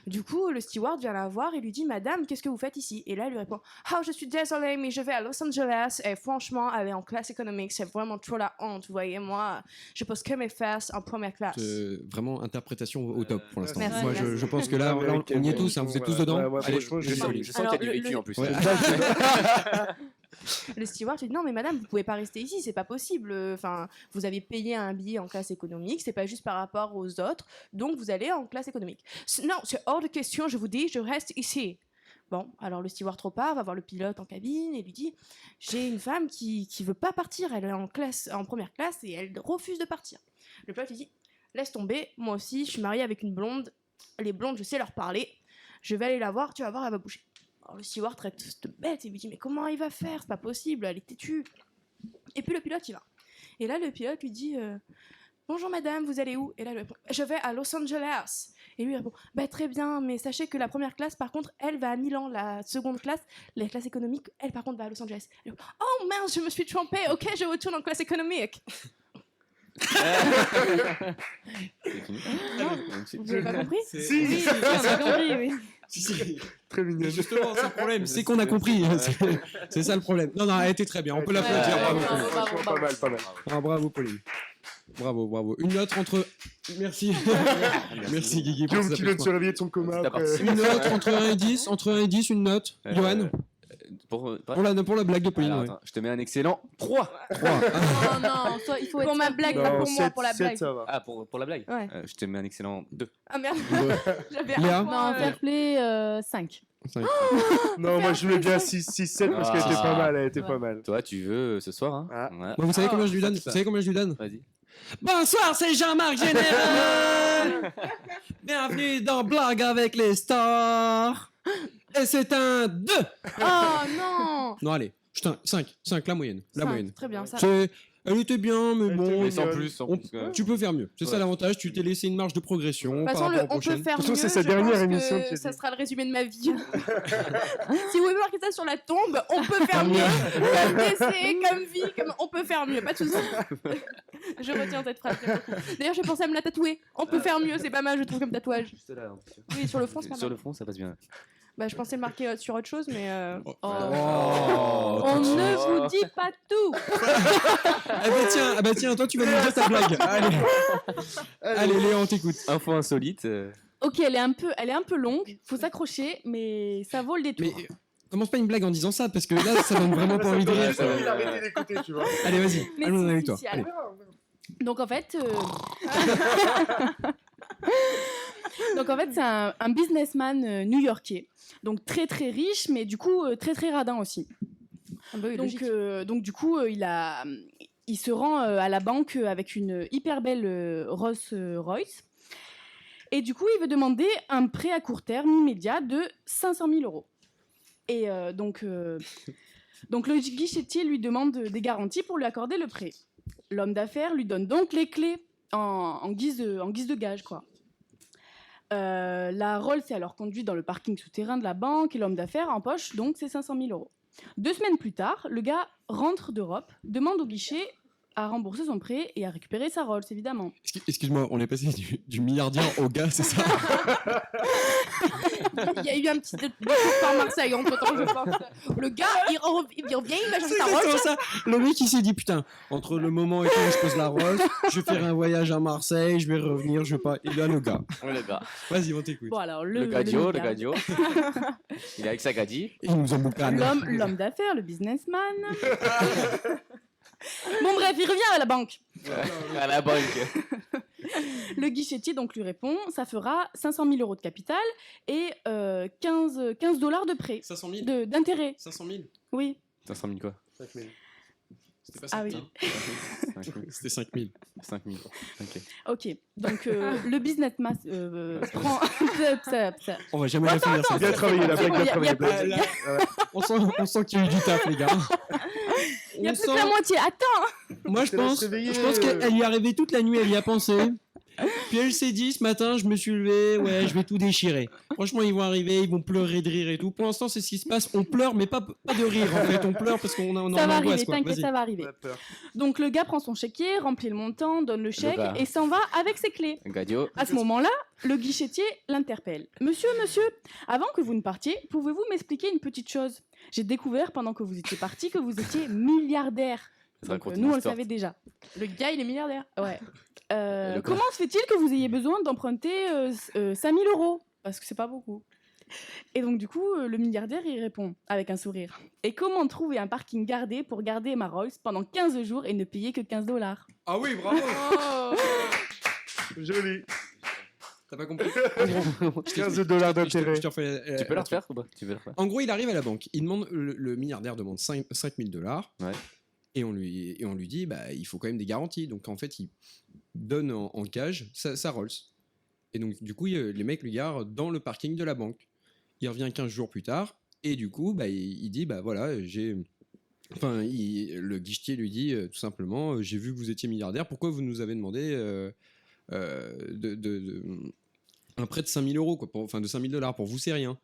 Du coup, le steward vient la voir et lui dit madame, qu'est-ce que vous faites ici? Et là elle lui répond ah je suis désolée mais je vais à Los Angeles et franchement aller en classe économique c'est vraiment trop la honte, vous voyez, moi je pose que mes fesses en première classe. Vraiment interprétation au top pour l'instant. Merci, Moi, merci. je pense que là, on y est tous. Hein, vous êtes tous dedans. Ouais, ouais, Allez, franchement, je j'ai- sens. Je sens Alors, qu'il y a du vécu le- en plus. Ouais. Le steward lui dit non mais madame vous pouvez pas rester ici, c'est pas possible, enfin vous avez payé un billet en classe économique, c'est pas juste par rapport aux autres, donc vous allez en classe économique. Non c'est hors de question, je vous dis, je reste ici. Bon, alors le steward repart, va voir le pilote en cabine et lui dit j'ai une femme qui veut pas partir, elle est en première classe et elle refuse de partir. Le pilote lui dit laisse tomber, moi aussi je suis mariée avec une blonde, les blondes je sais leur parler, je vais aller la voir, tu vas voir elle va bouger. Alors le steward traite cette bête et lui dit mais comment il va faire, c'est pas possible, elle est têtue. Et puis le pilote il va. Et là le pilote lui dit bonjour madame, vous allez où? Et là elle répond je vais à Los Angeles. Et lui il répond bah très bien, mais sachez que la première classe par contre elle va à Milan, la seconde classe, la classe économique, elle par contre va à Los Angeles. Elle répond, oh mince je me suis trompée, ok je retourne en classe économique. Vous avez pas compris? Si, Oui, on a compris, oui. très mignon. Justement, c'est le problème, c'est qu'on a compris. C'est ça le problème. Non, non, elle était très bien. On peut l'applaudir. Ouais, Bravo, ouais, Pauline. ouais. Pas mal, pas mal. Ah, bravo, Pauline. Bravo, bravo. Une note entre. Merci. Merci, Guigui. pour Guillaume cet qui vient de se applaudissement. réveiller de son coma C'est ta après. partie. Une note entre 1 et 10. Entre 1 et 10, une note. Johan, Pour pour la blague de Pauline. alors, ouais. attends, je te mets un excellent 3. 3. Non, non, il faut Pour être ma blague, pas pour moi, pour la blague. ça va. Ah, pour la blague Ouais. Je te mets un excellent 2. Ah merde, j'avais Léa un Non, point, fair play 5. Non, moi je mets bien 6-7 parce qu'elle était pas mal, elle était Ouais. pas mal. Toi, tu veux ce soir hein Ah. Ouais. Bon, vous savez combien je lui donne? ça. Vous savez combien je lui donne? Vas-y. Bonsoir, c'est Jean-Marc Général. Bienvenue dans Blague avec les stars. Et c'est un 2. Oh non. Non, allez. 5, la moyenne. La Cinq, moyenne. Très bien, ça. Elle était bien, mais Elle bon. était Mais sans mignonne. plus, sans on- plus. quoi. Tu peux faire mieux. C'est ça Ouais. l'avantage. Tu t'es laissé une marge de progression De toute par façon, rapport aux on peut prochaines. faire De toute mieux. façon, c'est sa je dernière pense émission que que ça j'ai sera le résumé de ma vie. Si vous voulez marquer ça sur la tombe, on peut faire mieux. Comme décès, comme vie, comme on peut faire mieux, pas de soucis. Je retiens cette phrase. j'aime beaucoup. D'ailleurs, j'ai pensé à me la tatouer. On peut faire mieux, c'est pas mal, je trouve, comme tatouage. Juste là, en plus. Oui, sur le front, c'est pas Sur mal. le front, ça passe bien. Bah, je pensais le marquer sur autre chose, mais. Oh, On tout de ne suite. vous dit pas tout. Ah bah tiens, toi tu vas nous dire ta blague. Allez, allez Léon, on t'écoute. Info insolite. Ok, elle est un peu longue. Faut s'accrocher, mais ça vaut le Mais détour. Commence pas une blague en disant ça, parce que là, ça donne vraiment pas envie de rire. ça va. Il a arrêté d'écouter, tu vois. Allez, vas-y, Mais allons si, avec si, toi. si, Allez. alors. Donc en fait, c'est un businessman new-yorkais, donc très très riche, mais du coup très très radin aussi. Donc du coup, il se rend à la banque avec une hyper belle Rolls-Royce. Et du coup, il veut demander un prêt à court terme immédiat de 500 000 euros. Et donc le guichetier lui demande des garanties pour lui accorder le prêt. L'homme d'affaires lui donne donc les clés en guise de gage, quoi. La Rolls est alors conduite dans le parking souterrain de la banque et l'homme d'affaires empoche donc ses 500 000 euros. 2 semaines plus tard, le gars rentre d'Europe, demande au guichet à rembourser son prêt et à récupérer sa Rolls, évidemment. Excuse-moi, on est passé du milliardaire au gars, c'est ça? Il y a eu un petit détour par Marseille entre-temps, je pense. Le gars, il revient, il va changer C'est sa Rolls. exactement ça. Le mec, il s'est dit, putain, entre le moment où je pose la Rolls, je vais faire un voyage à Marseille, je vais revenir, je vais pas... Et là, le gars. Ouais, le gars. Vas-y, on t'écoute. Bon, alors, Le gadio. Il est avec sa gadie. Il nous en boucane. l'homme d'affaires, le businessman. Bon bref, il revient à la banque. À la banque. Le guichetier donc lui répond, ça fera 500 000 euros de capital et 15 $ de prêt, 500 000 d'intérêt. 500 000 Oui. 500 000 quoi? 5 000. C'était pas Ah 5 oui. 000. C'était 5 000. 5 000. Ok. Ok. Donc le businessman prend. On va jamais la finir, ça. Bien travaillé, la blague, bien travaillé. Ah, là, on sent qu'il y a eu du taf, les gars. Il y a On plus sent- que la moitié. Attends. Moi, je te laisse pense réveiller. qu'elle y est arrivée toute la nuit, elle y a pensé. Puis elle s'est dit, ce matin, je me suis levé, ouais, je vais tout déchirer. Franchement, ils vont arriver, ils vont pleurer de rire et tout. Pour l'instant, c'est ce qui se passe. On pleure, mais pas de rire, en fait. On pleure parce qu'on a Ça en va angoisse, arriver. quoi. T'inquiète, Vas-y. ça va arriver. On a peur. Donc le gars prend son chéquier, remplit le montant, donne le chèque gars. et s'en va avec ses clés. Gadio. À ce moment-là, le guichetier l'interpelle. Monsieur, avant que vous ne partiez, pouvez-vous m'expliquer une petite chose? J'ai découvert pendant que vous étiez parti que vous étiez milliardaire. Ça Donc, raconte nous, on une le histoire. savait déjà. Le gars, il est milliardaire. Ouais. Le Comment se fait-il que vous ayez besoin d'emprunter 5 000 euros? Parce que c'est pas beaucoup. Et donc, du coup, le milliardaire, il répond avec un sourire. Et comment trouver un parking gardé pour garder ma Rolls pendant 15 jours et ne payer que 15 $? Ah oui, bravo. Joli. T'as pas compris? 15 $ d'intérêt. Je te refais la- Tu peux la refaire ou pas? Tu peux la refaire. En gros, il arrive à la banque. Il demande, le milliardaire demande 5 000 $. Ouais. Et on lui dit, bah, il faut quand même des garanties. Donc, en fait, il donne en gage sa Rolls. Et donc, du coup, les mecs lui gardent dans le parking de la banque. Il revient 15 jours plus tard. Et du coup, bah, il dit, bah voilà, Enfin, le guichetier lui dit tout simplement, j'ai vu que vous étiez milliardaire. Pourquoi vous nous avez demandé un prêt de 5 000 euros, quoi, enfin de 5 000 $? Pour vous, c'est rien.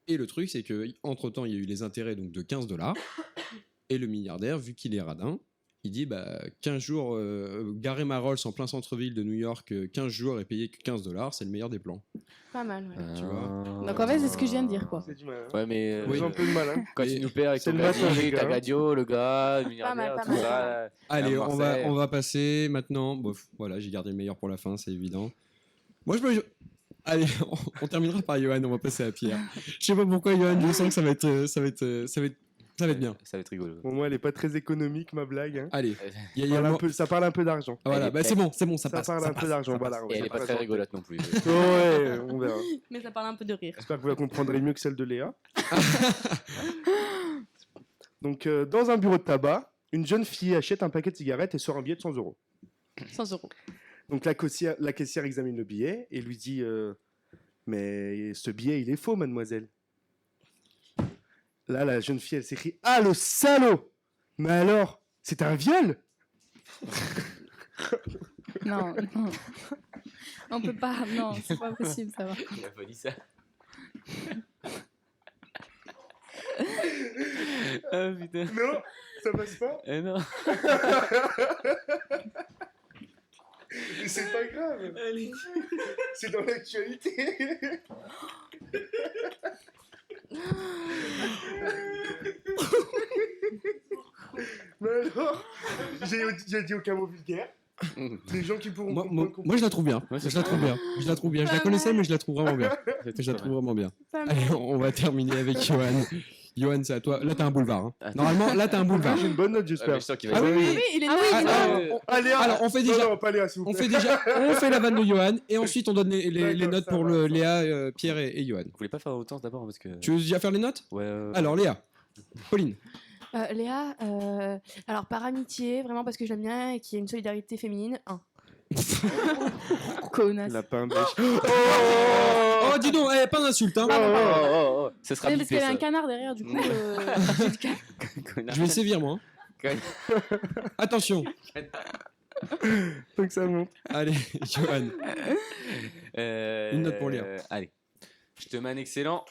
Et le truc, c'est qu'entre-temps, il y a eu les intérêts donc, de 15 $. Et le milliardaire, vu qu'il est radin, il dit, bah, 15 jours, garer ma Rolls en plein centre-ville de New York, 15 jours et payer que 15 $, c'est le meilleur des plans. Pas mal, ouais. Tu vois. Donc, en fait, c'est ce que je viens de dire, quoi. C'est du mal. Hein. Ouais, mais Ils ont un peu de mal. Hein. quand Et tu nous perds avec c'est ton le matin, les gadget, gars. ta gadio, le gars, le milliardaire, pas tout mal. ça. Allez, À Marseille. on va passer maintenant. Bon, voilà, j'ai gardé le meilleur pour la fin, c'est évident. Moi, allez, on terminera par Johan, on va passer à Pierre. Je sais pas pourquoi, Johan, je sens que ça va être bien. Ça va être rigolo. Bon, moi, elle est pas très économique, ma blague. Hein. Allez, il y a Parle le un mo- peu- ça parle un peu d'argent. Ah, voilà, Elle est bah, c'est bon, ça Ça passe. parle un peu d'argent, ça voilà. passe. on va Et elle est pas pas très la rigolote non plus. Ouais, on verra. Mais ça parle un peu de rire. J'espère que vous la comprendrez mieux que celle de Léa. Donc, dans un bureau de tabac, une jeune fille achète un paquet de cigarettes et sort un billet de 100 €. 100 €. Donc, la caissière examine le billet et lui dit mais ce billet, il est faux, mademoiselle. Là, la jeune fille, elle s'écrie ah, le salaud! Mais alors, c'est un viol? Non, non. On peut pas. Non, c'est pas possible, ça va. Il a pas dit ça. Ah putain. Non, ça passe pas? Eh non. Mais c'est pas grave. C'est dans l'actualité. Mais alors, j'ai dit aucun mot vulgaire. Les gens qui pourront comprendre. Moi, je la trouve bien. Ouais, c'est Je la trouve bien. Je la trouve bien. Je la connaissais, mais je la trouve vraiment bien. Je la trouve vraiment bien. Pas mal. Allez, on va terminer avec Johan. Johan, c'est à toi. Là, t'as un boulevard. Hein. Attends. Normalement, là, t'as un boulevard. J'ai une bonne note, Ah, mais j'espère. je suis sûr qu'il va Ah oui, gagner. oui. Oui, il est Ah oui, noté. il est Allez, Alors, on fait déjà. Non, pas Léa, s'il vous On plaît. fait la vanne de Johan et ensuite on donne les D'accord, notes ça pour va, le ça va. Léa, Pierre et Johan. Vous voulez pas faire autant d'abord parce que. Tu veux déjà faire les notes? Ouais. Alors Léa, Pauline. Léa, alors par amitié, vraiment parce que je l'aime bien et qu'il y a une solidarité féminine, 1. Connasse. Lapin bêche. Oh, dis donc, pas d'insulte. Hein. Ce sera Oui, parce qu'il bipé, y avait un ça. canard derrière, du coup. Connard. Je vais sévir moi. hein. Attention. Donc ça monte. Allez, Johan. Une note pour Léa. Allez. Je te mets un excellent.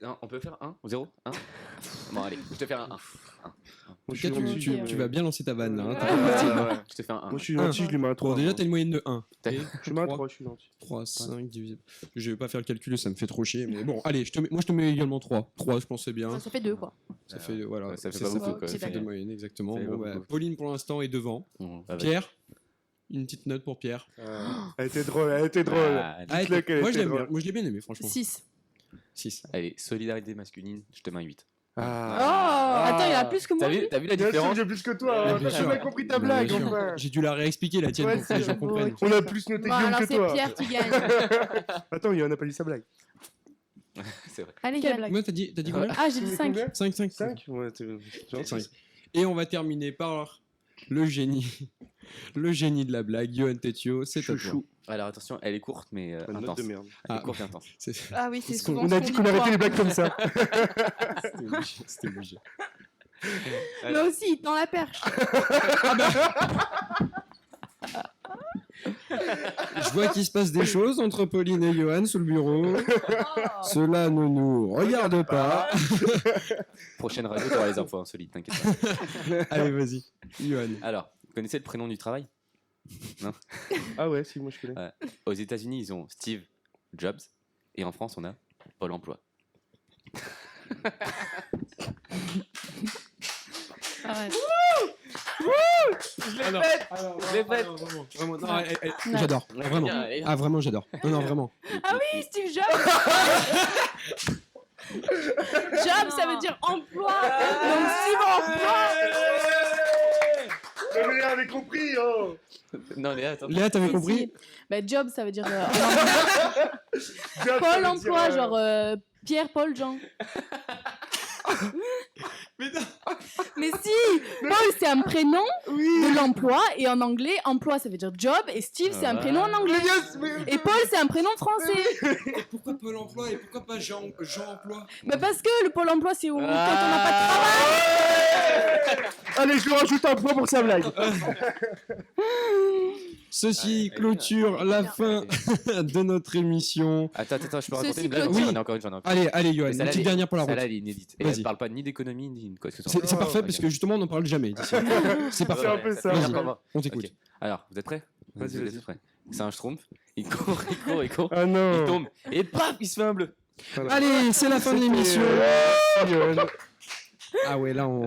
Non, on peut faire 1 ou 0 1 Bon, allez, je te fais un 1. Moi, je En tout suis cas, gentil, tu vas bien lancer ta vanne là. hein. Je te fais un 1. Moi, je suis gentil, je lui mets un 3. Bon, déjà, t'as une moyenne de 1. T'as- Et Je lui mets un 3, 3, je suis gentil. 3, 5, divisé. Je vais pas faire le calcul, ça me fait trop chier. Mais bon, allez, moi je te mets également 3. 3, je pense c'est bien. Ça fait 2, quoi. Ça fait, voilà, Ouais, ça fait c'est pas ça, beaucoup, quoi. ça C'est fait pas deux bien. moyennes, exactement. Ça fait Bon, pas bah, beaucoup. Pauline pour l'instant est devant. Pierre, une petite note pour Pierre. Elle était drôle, elle était drôle. Dites-le qu'elle moi, je était l'aime bien. drôle. Moi, je l'ai bien aimé, franchement. 6. 6. Allez, solidarité masculine, je te mets un 8. Oh, attends, il a plus que moi. lui. T'as vu la Bien sûr, différence j'ai plus que toi. Ouais, hein. bien sûr. On a compris ta Bien blague, sûr. enfin. J'ai dû la réexpliquer la tienne Ouais, pour que les c'est gens bon, comprennent. On a plus noté Bon, Guillaume alors que c'est toi. Pierre qui gagne. Attends, il en a pas dit sa blague. C'est vrai. Allez, Quelle Yann. blague Moi, t'as dit combien Ah, j'ai dit 5. 5, 5, 5 Ouais, c'est gentil. 5. Et on va terminer par le génie. Le génie de la blague, Johan Tetio, c'est à toi. Chouchou. Alors attention, elle est courte mais Une note intense. de merde. Elle est Ah, courte et intense. C'est- Ah oui, c'est Parce qu'on- souvent On a ce dit qu'on qu'on dit arrêtait toi. les blagues comme ça. C'était obligé. C'était obligé. Mais aussi, il tend la perche. Je vois qu'il se passe des choses entre Pauline et Johan sous le bureau. Cela ne nous regarde pas. Prochaine radio, tu auras les infos insolites, t'inquiète pas. Allez, vas-y. Johan. Alors, vous connaissez le prénom du travail? Ah ouais, si, moi je connais. Aux États-Unis, ils ont Steve Jobs et en France, on a Pôle emploi. Arrête. Je l'ai fait. Vraiment, non, Non. j'adore. Vraiment. Ah, vraiment, j'adore. Non, non, vraiment. Ah oui, Steve Jobs. Job, ça veut dire emploi. Donc Steve emploi. Mais vous avez compris, oh. Non, Léa, attends. Léa, t'avais Si, compris? si. Bah, job, ça veut dire Bien, ça Pôle veut emploi, dire, genre Pierre, Paul, Jean. Mais si, Paul c'est un prénom de l'emploi et en anglais emploi ça veut dire job et Steve c'est un prénom en anglais et Paul c'est un prénom français. Pourquoi Pôle emploi et pourquoi pas Jean emploi? Bah parce que le Pôle emploi c'est où quand on n'a pas de travail. Allez, je lui rajoute un point pour sa blague. Ceci clôture la fin de notre émission. Attends, je peux raconter Ceci une blague? clôture. J'en ai encore une, j'en ai encore Allez, allez, Johan, une. une Celle-là, petite elle est- dernière pour la route. Celle-là, elle est inédite. Et Vas-y. elle parle pas ni d'économie ni de quoi que ce soit. C'est parfait Ok. parce que justement on n'en parle jamais d'ici. C'est parfait. C'est un peu ça. Vas-y. D'accord. On t'écoute. Ok. Alors, vous êtes prêts? Vas-y, Vous vas-y. êtes prêts? C'est un schtroumpf. Il court, il court. Ah Il non. tombe. Et paf, il se fait un bleu. Voilà. Allez, c'est la fin de C'était, l'émission. Johan. Ah ouais, là on.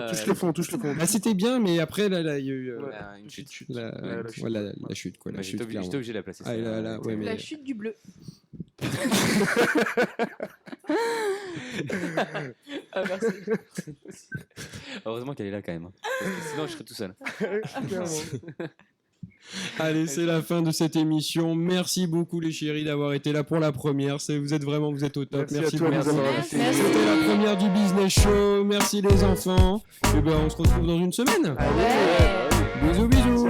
Touche le fond, touche le fond. Bah, c'était bien, mais après là, il y a eu Une chute. la, la chute. ouais, la chute quoi. La Bah, chute, J'étais clairement. obligé de la placer. Ah, là, ouais, mais- La chute du bleu. Ah, merci. Heureusement qu'elle est là quand même. hein. Parce que sinon, je serais tout seul. Allez, c'est la fin de cette émission. Merci beaucoup les chéris d'avoir été là pour la première. Vous êtes au top. Merci à toi de beaucoup. nous avoir Merci. invités. C'était la première du Business Show. Merci les enfants. Et ben on se retrouve dans une semaine. Ouais. Bisous bisous.